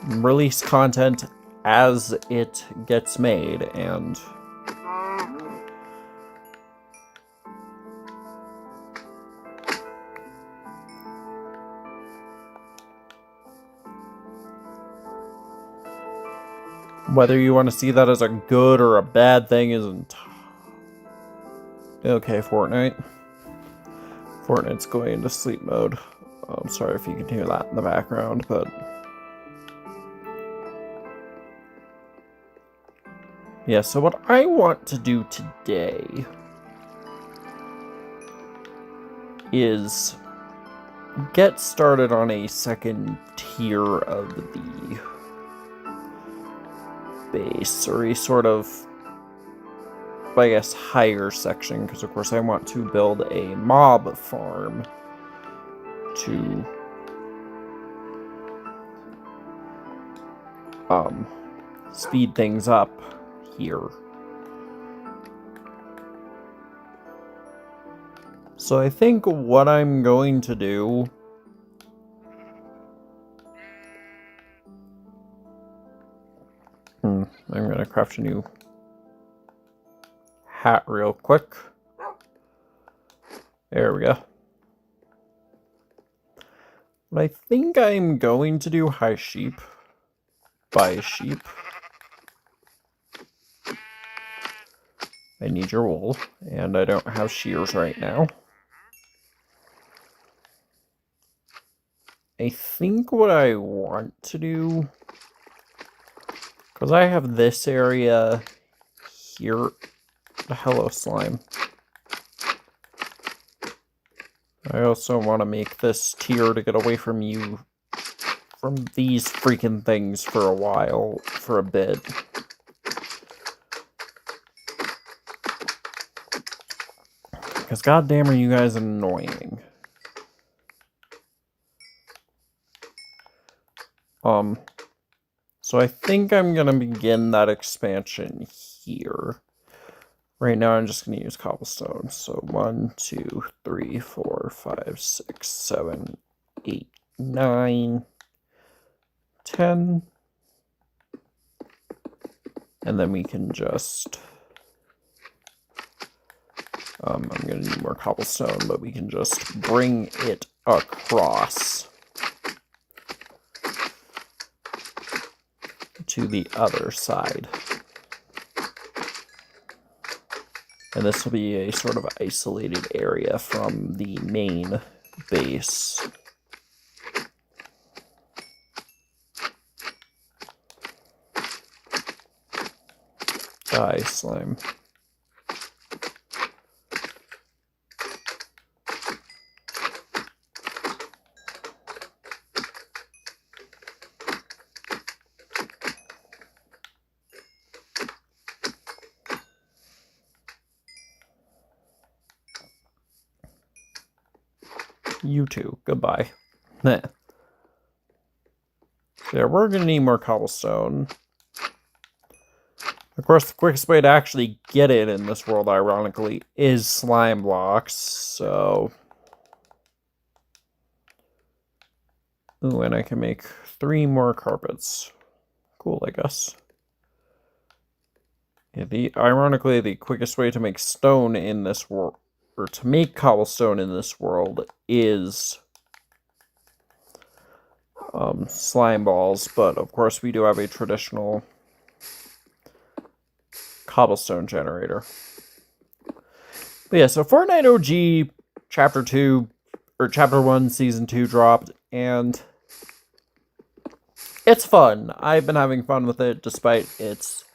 release content as it gets made, and whether you want to see that as a good or a bad thing isn't... Okay, Fortnite. Fortnite's going into sleep mode. I'm sorry if you can hear that in the background, but... yeah, so what I want to do today is get started on a second tier of the base, or a sort of, I guess, higher section, because of course I want to build a mob farm to speed things up here. So I think what I'm going to do I'm gonna craft a new hat real quick. There we go. What I think I'm going to do, hi sheep, buy sheep. I need your wool, and I don't have shears right now. I think what I want to do, because I have this area here. Hello, slime. I also want to make this tier to get away from you, from these freaking things for a while, for a bit. Because goddamn are you guys annoying. So I think I'm gonna begin that expansion here. Right now, I'm just going to use cobblestone. So 1, 2, 3, 4, 5, 6, 7, 8, 9, 10. And then we can just... I'm going to need more cobblestone, but we can just bring it across to the other side. And this will be a sort of isolated area from the main base. Die, slime. You too. Goodbye. Yeah, we're gonna need more cobblestone. Of course, the quickest way to actually get it in this world, ironically, is slime blocks, so... Ooh, and I can make 3 more carpets. Cool, I guess. Yeah, ironically, the quickest way to make stone in this world, or to make cobblestone in this world, is slime balls, but of course we do have a traditional cobblestone generator. But yeah, so Fortnite OG Chapter 2, or Chapter 1, Season 2 dropped, and it's fun. I've been having fun with it, despite its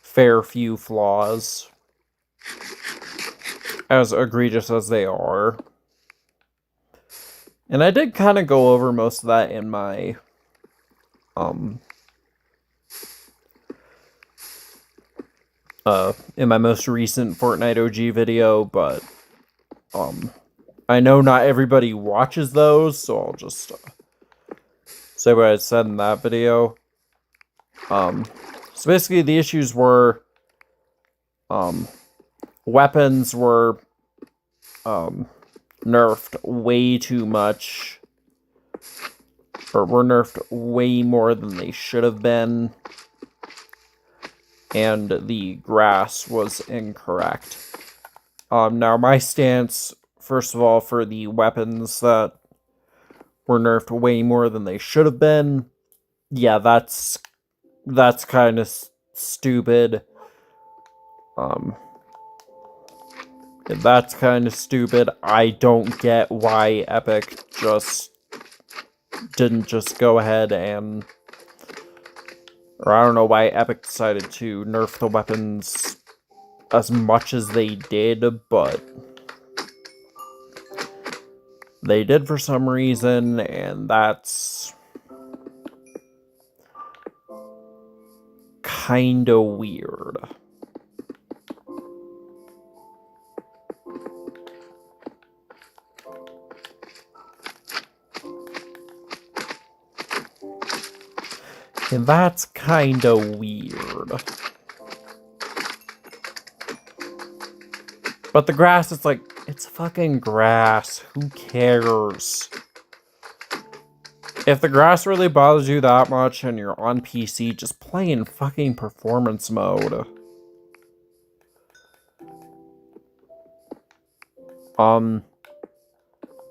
fair few flaws, as egregious as they are. And I did kind of go over most of that in my most recent Fortnite OG video, but I know not everybody watches those, so I'll just say what I said in that video. So basically the issues were weapons were nerfed way too much, or were nerfed way more than they should have been, and the grass was incorrect. Now my stance, first of all, for the weapons that were nerfed way more than they should have been, yeah, that's kind of stupid. That's kind of stupid. I don't get why Epic didn't just go ahead and... Or I don't know why Epic decided to nerf the weapons as much as they did, but... They did for some reason, and that's... kinda weird. And that's kinda weird. But the grass is like, it's fucking grass. Who cares? If the grass really bothers you that much and you're on PC, just play in fucking performance mode.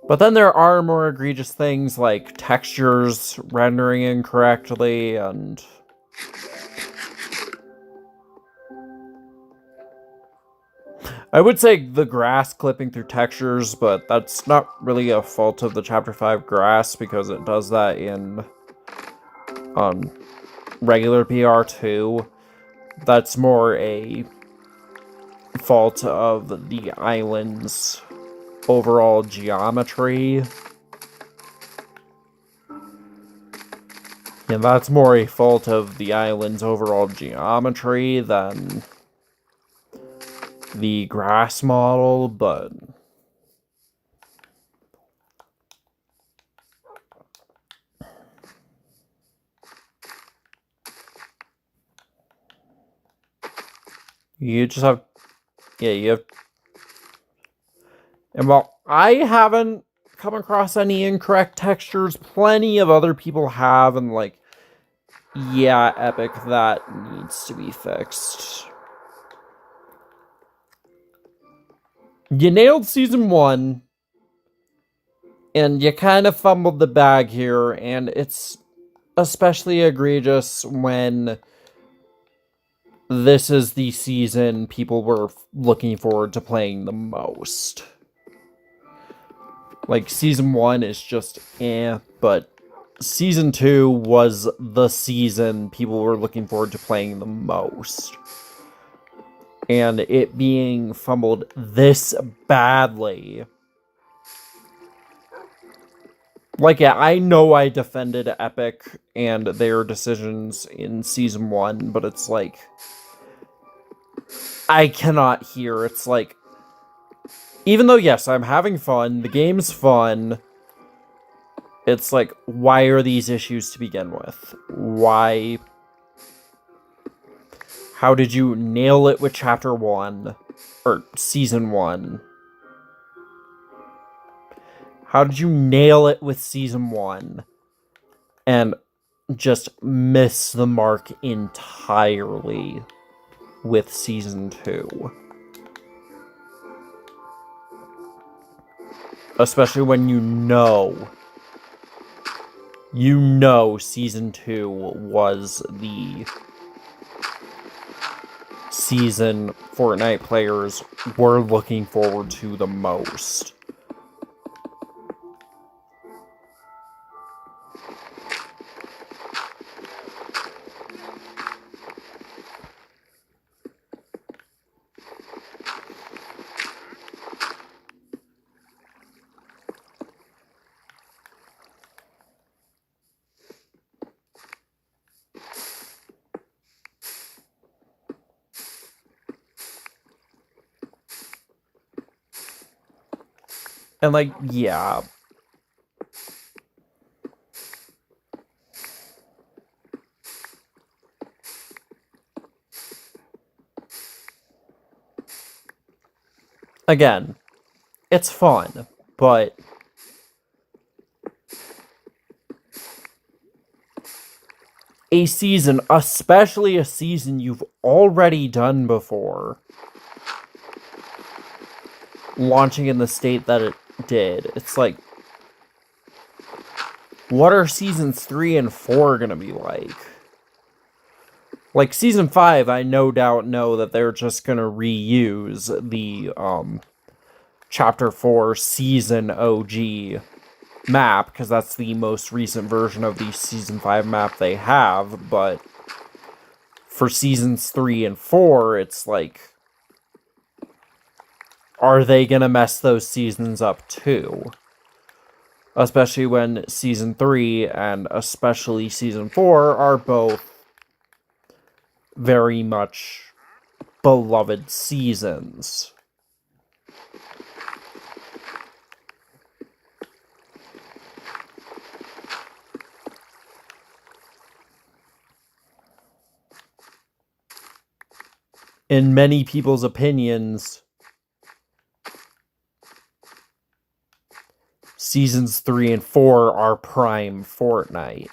But then there are more egregious things like textures rendering incorrectly and... I would say the grass clipping through textures, but that's not really a fault of the Chapter 5 grass because it does that in regular PR too. That's more a fault of the island's overall geometry. And that's more a fault of the island's overall geometry than the grass model, but... You just have... Yeah, you have... And while I haven't come across any incorrect textures, plenty of other people have, and like... Yeah, Epic, that needs to be fixed. You nailed Season 1, and you kind of fumbled the bag here, and it's especially egregious when this is the season people were looking forward to playing the most. Like, Season 1 is just but Season 2 was the season people were looking forward to playing the most. And it being fumbled this badly. Like, yeah, I know I defended Epic and their decisions in Season 1, but it's like... I cannot hear. It's like... Even though, yes, I'm having fun, the game's fun, it's like, why are these issues to begin with? Why... How did you nail it with Chapter 1? Or Season 1? How did you nail it with Season 1? And just miss the mark entirely with Season 2? Especially when you know Season 2 was the season Fortnite players were looking forward to the most. And like, yeah. Again, it's fun, but a season, especially a season you've already done before, launching in the state that it did, it's like, what are Seasons 3 and 4 gonna be like? Like, Season 5, I no doubt know that they're just gonna reuse the, Chapter 4 Season OG map, because that's the most recent version of the Season 5 map they have, but for Seasons 3 and 4, it's like, are they gonna mess those seasons up too? Especially when Season 3 and especially Season 4 are both very much beloved seasons. In many people's opinions, Seasons 3 and 4 are prime Fortnite.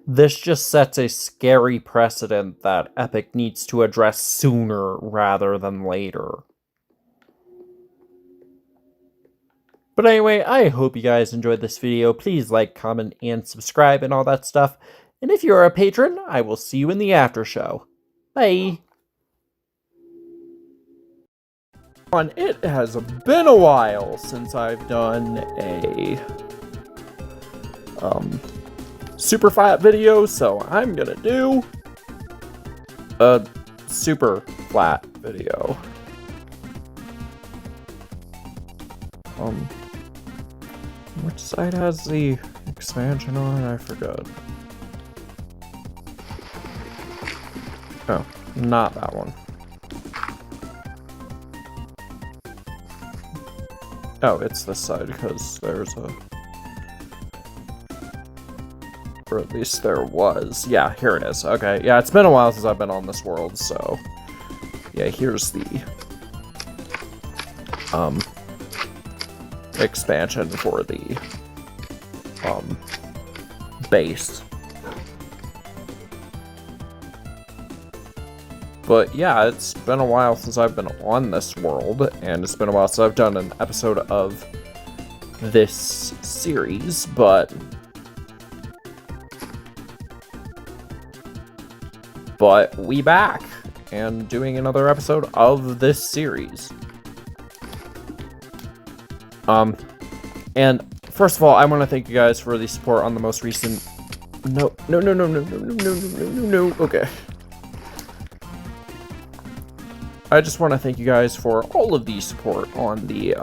This just sets a scary precedent that Epic needs to address sooner rather than later. But anyway, I hope you guys enjoyed this video. Please like, comment, and subscribe and all that stuff. And if you're a patron, I will see you in the after show. Bye! It has been a while since I've done a super flat video, so I'm gonna do a super flat video. Which side has the expansion on? I forgot. Oh, not that one. Oh, it's this side, because there's a... Or at least there was. Yeah, here it is. Okay, yeah, it's been a while since I've been on this world, so... Yeah, here's the... expansion for the... base. But yeah, it's been a while since I've been on this world, and it's been a while since I've done an episode of this series, but we back and doing another episode of this series. And first of all, I want to thank you guys for the support on the most recent... No. Okay. I just want to thank you guys for all of the support on the,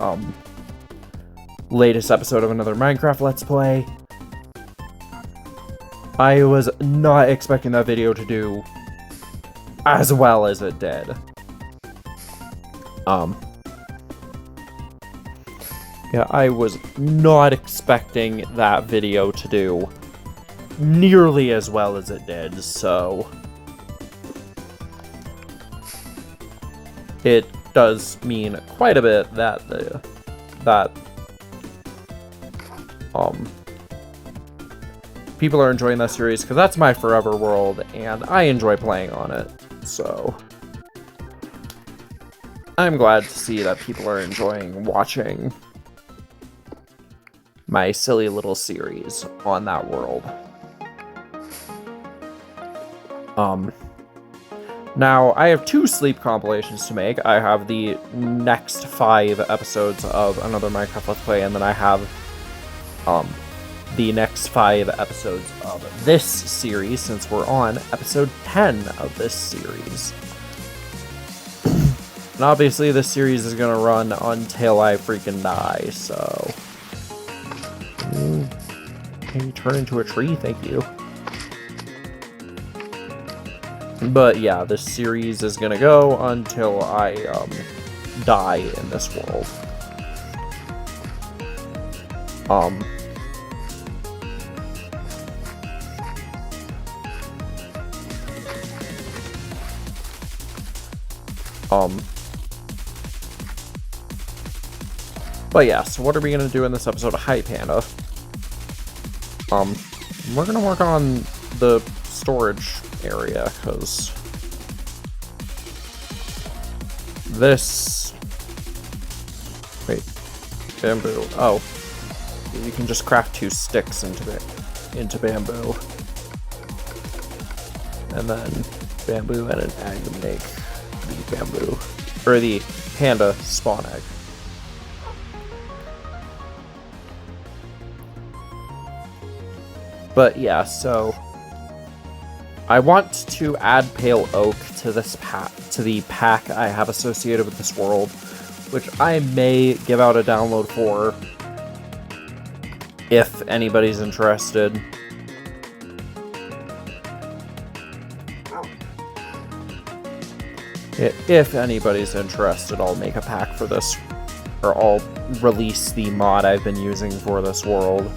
latest episode of another Minecraft Let's Play. I was not expecting that video to do as well as it did. Yeah, I was not expecting that video to do nearly as well as it did, so... It does mean quite a bit that people are enjoying that series, because that's my forever world, and I enjoy playing on it, so... I'm glad to see that people are enjoying watching my silly little series on that world. Now, I have 2 sleep compilations to make. I have the next 5 episodes of another Minecraft Let's Play, and then I have the next 5 episodes of this series, since we're on episode 10 of this series. And obviously this series is gonna run until I freaking die, so... Can you turn into a tree? Thank you. But yeah, this series is gonna go until I die in this world. But yeah, so what are we gonna do in this episode of Hi Panda? We're gonna work on the storage area, because this... Wait, bamboo. Oh, you can just craft 2 sticks into bamboo, and then bamboo and an egg to make the bamboo, or the panda spawn egg. But yeah, so I want to add pale oak to this to the pack I have associated with this world, which I may give out a download for if anybody's interested. If anybody's interested, I'll make a pack for this, or I'll release the mod I've been using for this world.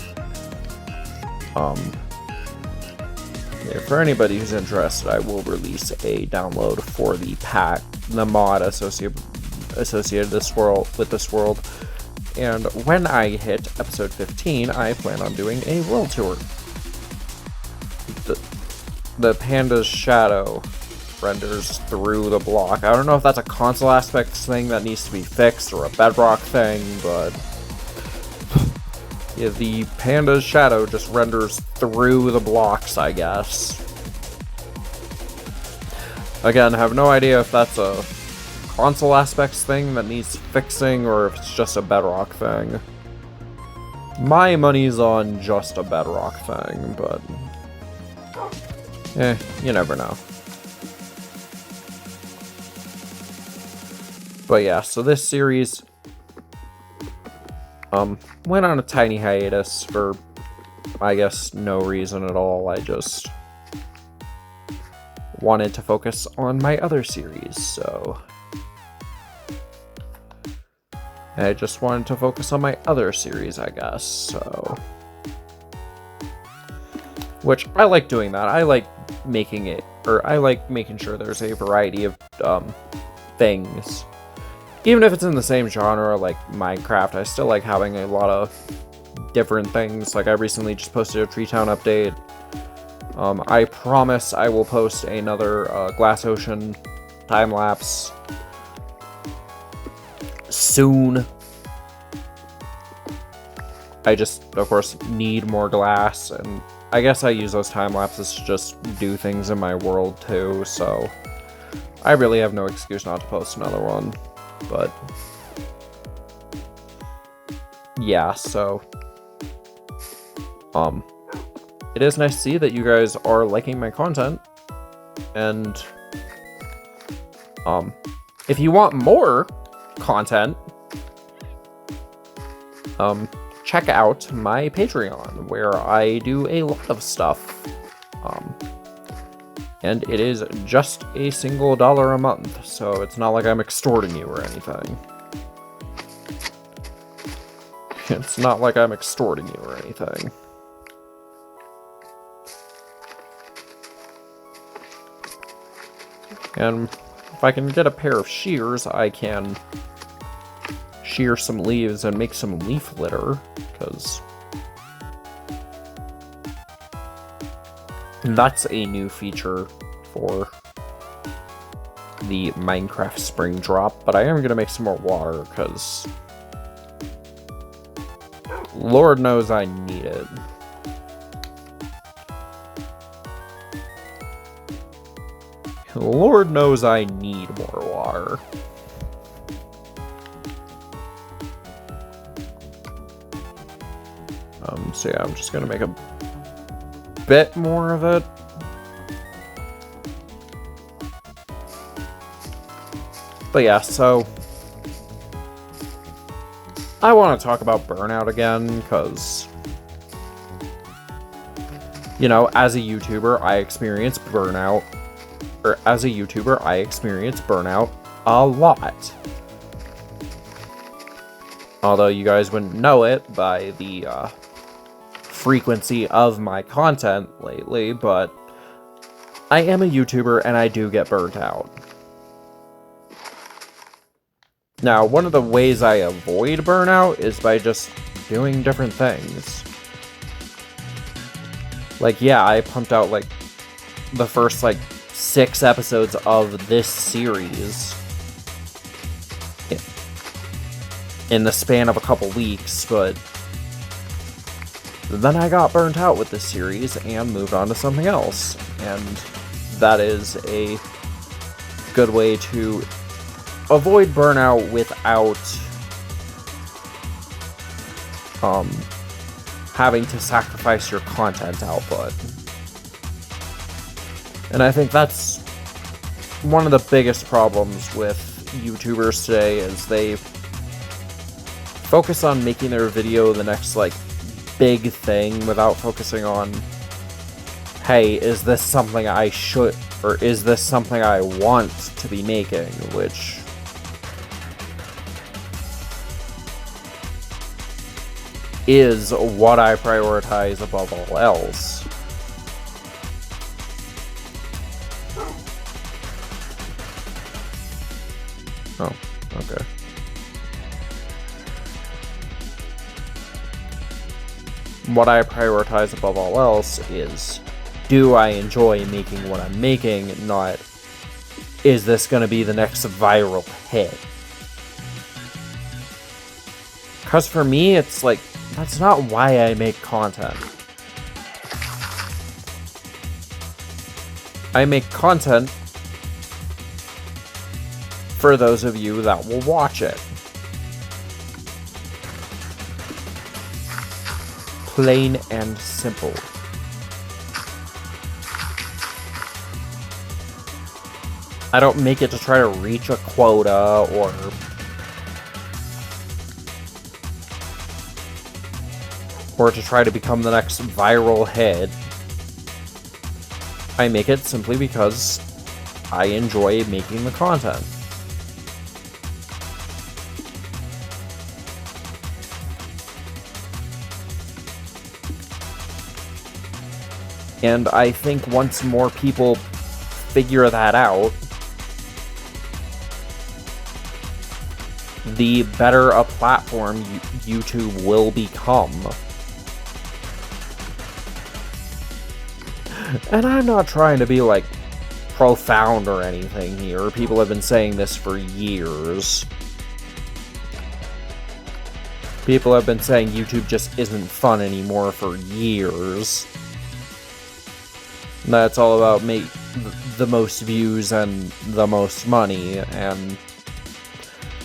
Yeah, for anybody who's interested, I will release a download for the pack, the mod associated with this world. And when I hit episode 15, I plan on doing a world tour. The panda's shadow renders through the block. I don't know if that's a console aspects thing that needs to be fixed or a bedrock thing, but yeah, the panda's shadow just renders through the blocks, I guess. Again, I have no idea if that's a console aspects thing that needs fixing or if it's just a bedrock thing. My money's on just a bedrock thing, but you never know. But yeah, so this series went on a tiny hiatus for, I guess, no reason at all. I just wanted to focus on my other series, so... I just wanted to focus on my other series, I guess, so... Which, I like doing that. I like making it, or I like making sure there's a variety of, things. Even if it's in the same genre, like Minecraft, I still like having a lot of different things. Like, I recently just posted a Tree Town update. I promise I will post another, Glass Ocean time-lapse soon. I just, of course, need more glass, and I guess I use those time-lapses to just do things in my world, too, so I really have no excuse not to post another one, but yeah, so, it is nice to see that you guys are liking my content, and, if you want more content, check out my Patreon, where I do a lot of stuff, and it is just a single $1 a month, so it's not like I'm extorting you or anything. It's not like I'm extorting you or anything. And if I can get a pair of shears, I can shear some leaves and make some leaf litter, because that's a new feature for the Minecraft spring drop, but I am going to make some more water, because Lord knows I need it. Lord knows I need more water. So yeah, I'm just gonna make a bit more of it. But yeah, so I want to talk about burnout again, because, you know, as a YouTuber, I experience burnout, or as a YouTuber, I experience burnout a lot. Although you guys wouldn't know it by the, frequency of my content lately, but I am a YouTuber and I do get burnt out. Now, one of the ways I avoid burnout is by just doing different things. Like, yeah, I pumped out, like, the first, like, 6 episodes of this series in the span of a couple weeks, but then I got burnt out with this series and moved on to something else, and that is a good way to avoid burnout without having to sacrifice your content output. And I think that's one of the biggest problems with YouTubers today, is they focus on making their video the next, like, big thing without focusing on, hey, is this something I should, or is this something I want to be making, which is what I prioritize above all else. Oh, okay. What I prioritize above all else is, do I enjoy making what I'm making, not, is this going to be the next viral hit? Because for me, it's like, that's not why I make content. I make content for those of you that will watch it. Plain and simple. I don't make it to try to reach a quota or to try to become the next viral hit. I make it simply because I enjoy making the content. And I think once more people figure that out, the better a platform YouTube will become. And I'm not trying to be, like, profound or anything here. People have been saying this for years. People have been saying YouTube just isn't fun anymore for years. That's all about make the most views and the most money, and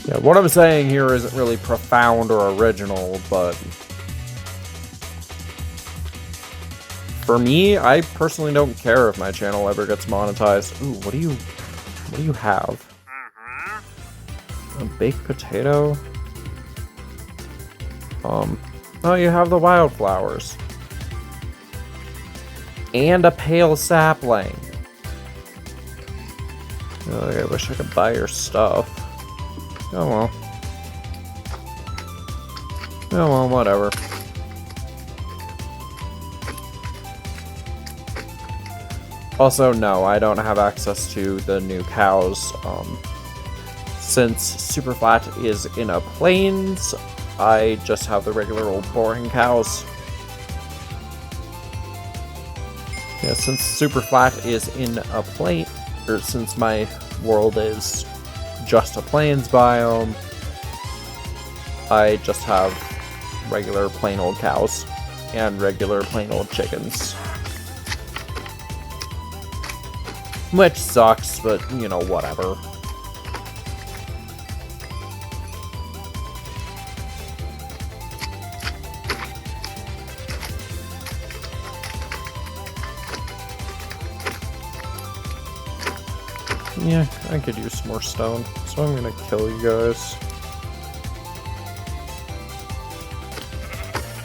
yeah, what I'm saying here isn't really profound or original, but for me, I personally don't care if my channel ever gets monetized. Ooh, what do you have? A baked potato? Oh, you have the wildflowers. And a pale sapling. Oh, I wish I could buy your stuff. Oh well. Oh well, whatever. Also, no, I don't have access to the new cows. Since Superflat is in a plains, I just have the regular old boring cows. Yeah, since Superflat is in a plain, or since my world is just a plains biome, I just have regular plain old cows and regular plain old chickens. Which sucks, but, you know, whatever. Yeah, I could use some more stone, so I'm gonna kill you guys.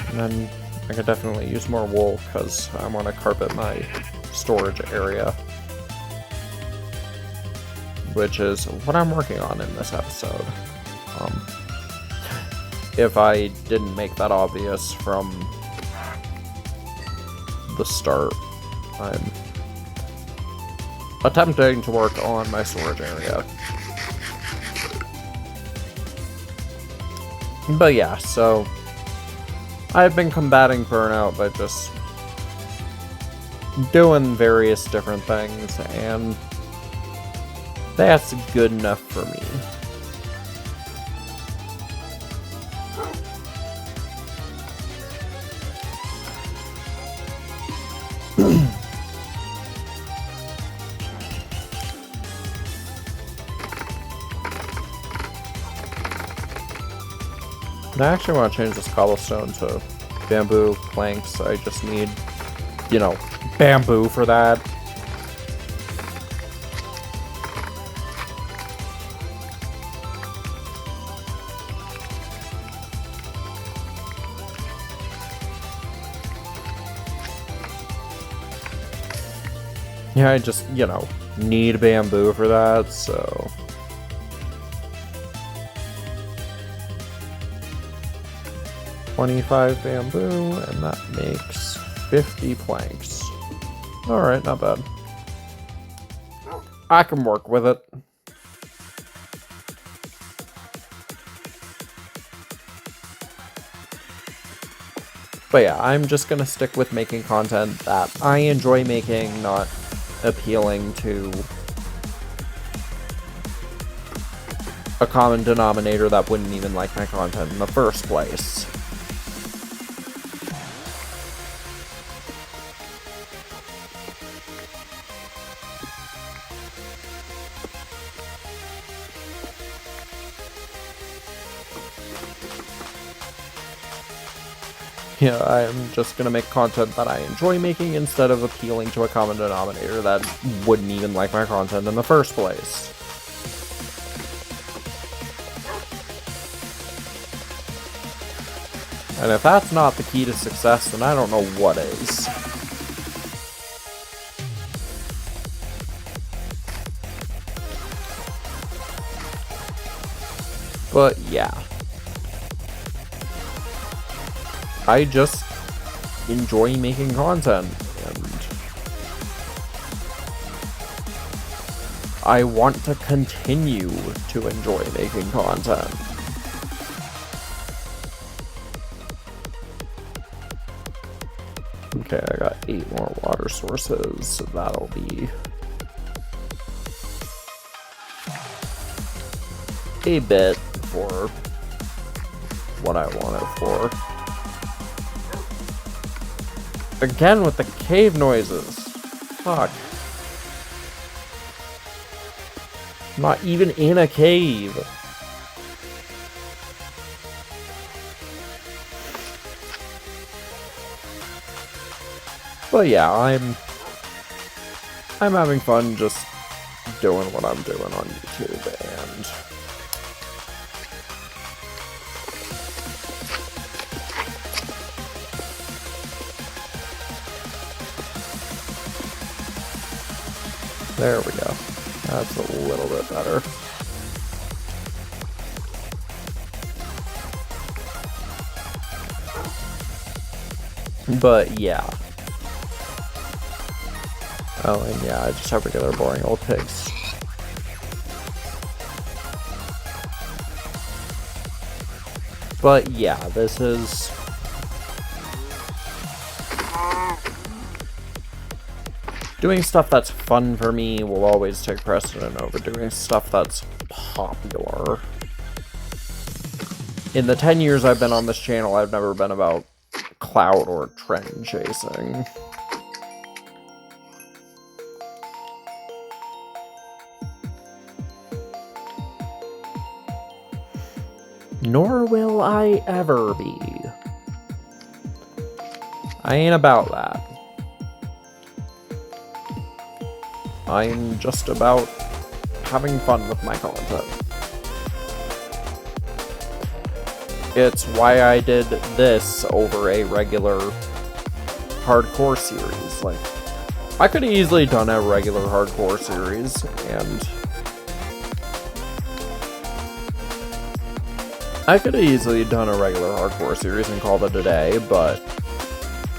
And then I could definitely use more wool, because I want to carpet my storage area. Which is what I'm working on in this episode. If I didn't make that obvious from the start, I'm attempting to work on my storage area. But yeah, so I've been combating burnout by just doing various different things, and that's good enough for me. I actually want to change this cobblestone to bamboo planks. I just need, you know, bamboo for that. Yeah, I just, you know, need bamboo for that, so... 25 bamboo, and that makes 50 planks. Alright, not bad. I can work with it. But yeah, I'm just gonna stick with making content that I enjoy making, not appealing to a common denominator that wouldn't even like my content in the first place. Yeah, I'm just gonna make content that I enjoy making instead of appealing to a common denominator that wouldn't even like my content in the first place. And if that's not the key to success, then I don't know what is. But yeah. I just enjoy making content, and I want to continue to enjoy making content. Okay, I got 8 more water sources, so that'll be a bit for what I want it for. Again with the cave noises. Fuck. I'm not even in a cave. But yeah, I'm having fun just doing what I'm doing on YouTube, and there we go. That's a little bit better. But yeah. Oh, and yeah, I just have regular boring old pigs. But yeah, this is... doing stuff that's fun for me will always take precedent over doing stuff that's popular. In the 10 years I've been on this channel, I've never been about clout or trend chasing. Nor will I ever be. I ain't about that. I'm just about having fun with my content. It's why I did this over a regular hardcore series. Like, I could have easily done a regular hardcore series, and called it a day, but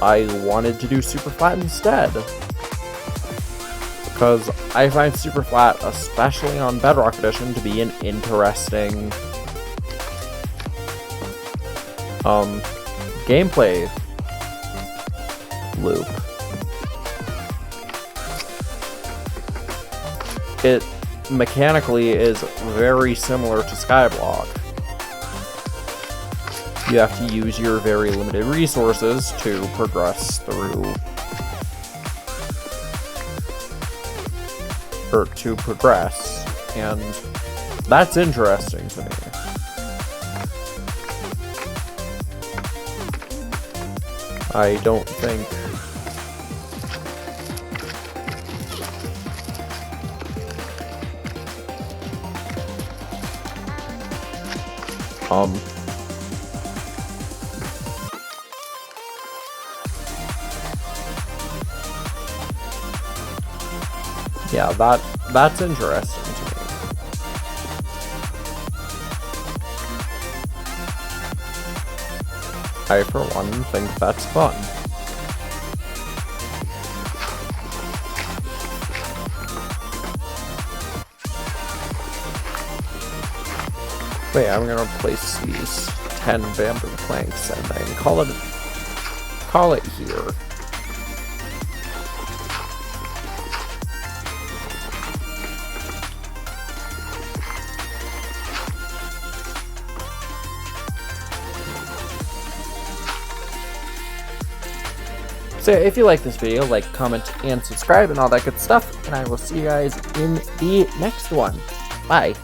I wanted to do Superflat instead. Because I find Superflat, especially on Bedrock Edition, to be an interesting gameplay loop. It mechanically is very similar to Skyblock. You have to use your very limited resources to progress through, or to progress, and that's interesting to me. I don't think yeah, that's interesting to me. I, for one, think that's fun. Wait, I'm gonna place these 10 bamboo planks and then call it here. So if you like this video, like, comment, and subscribe, and all that good stuff, and I will see you guys in the next one. Bye.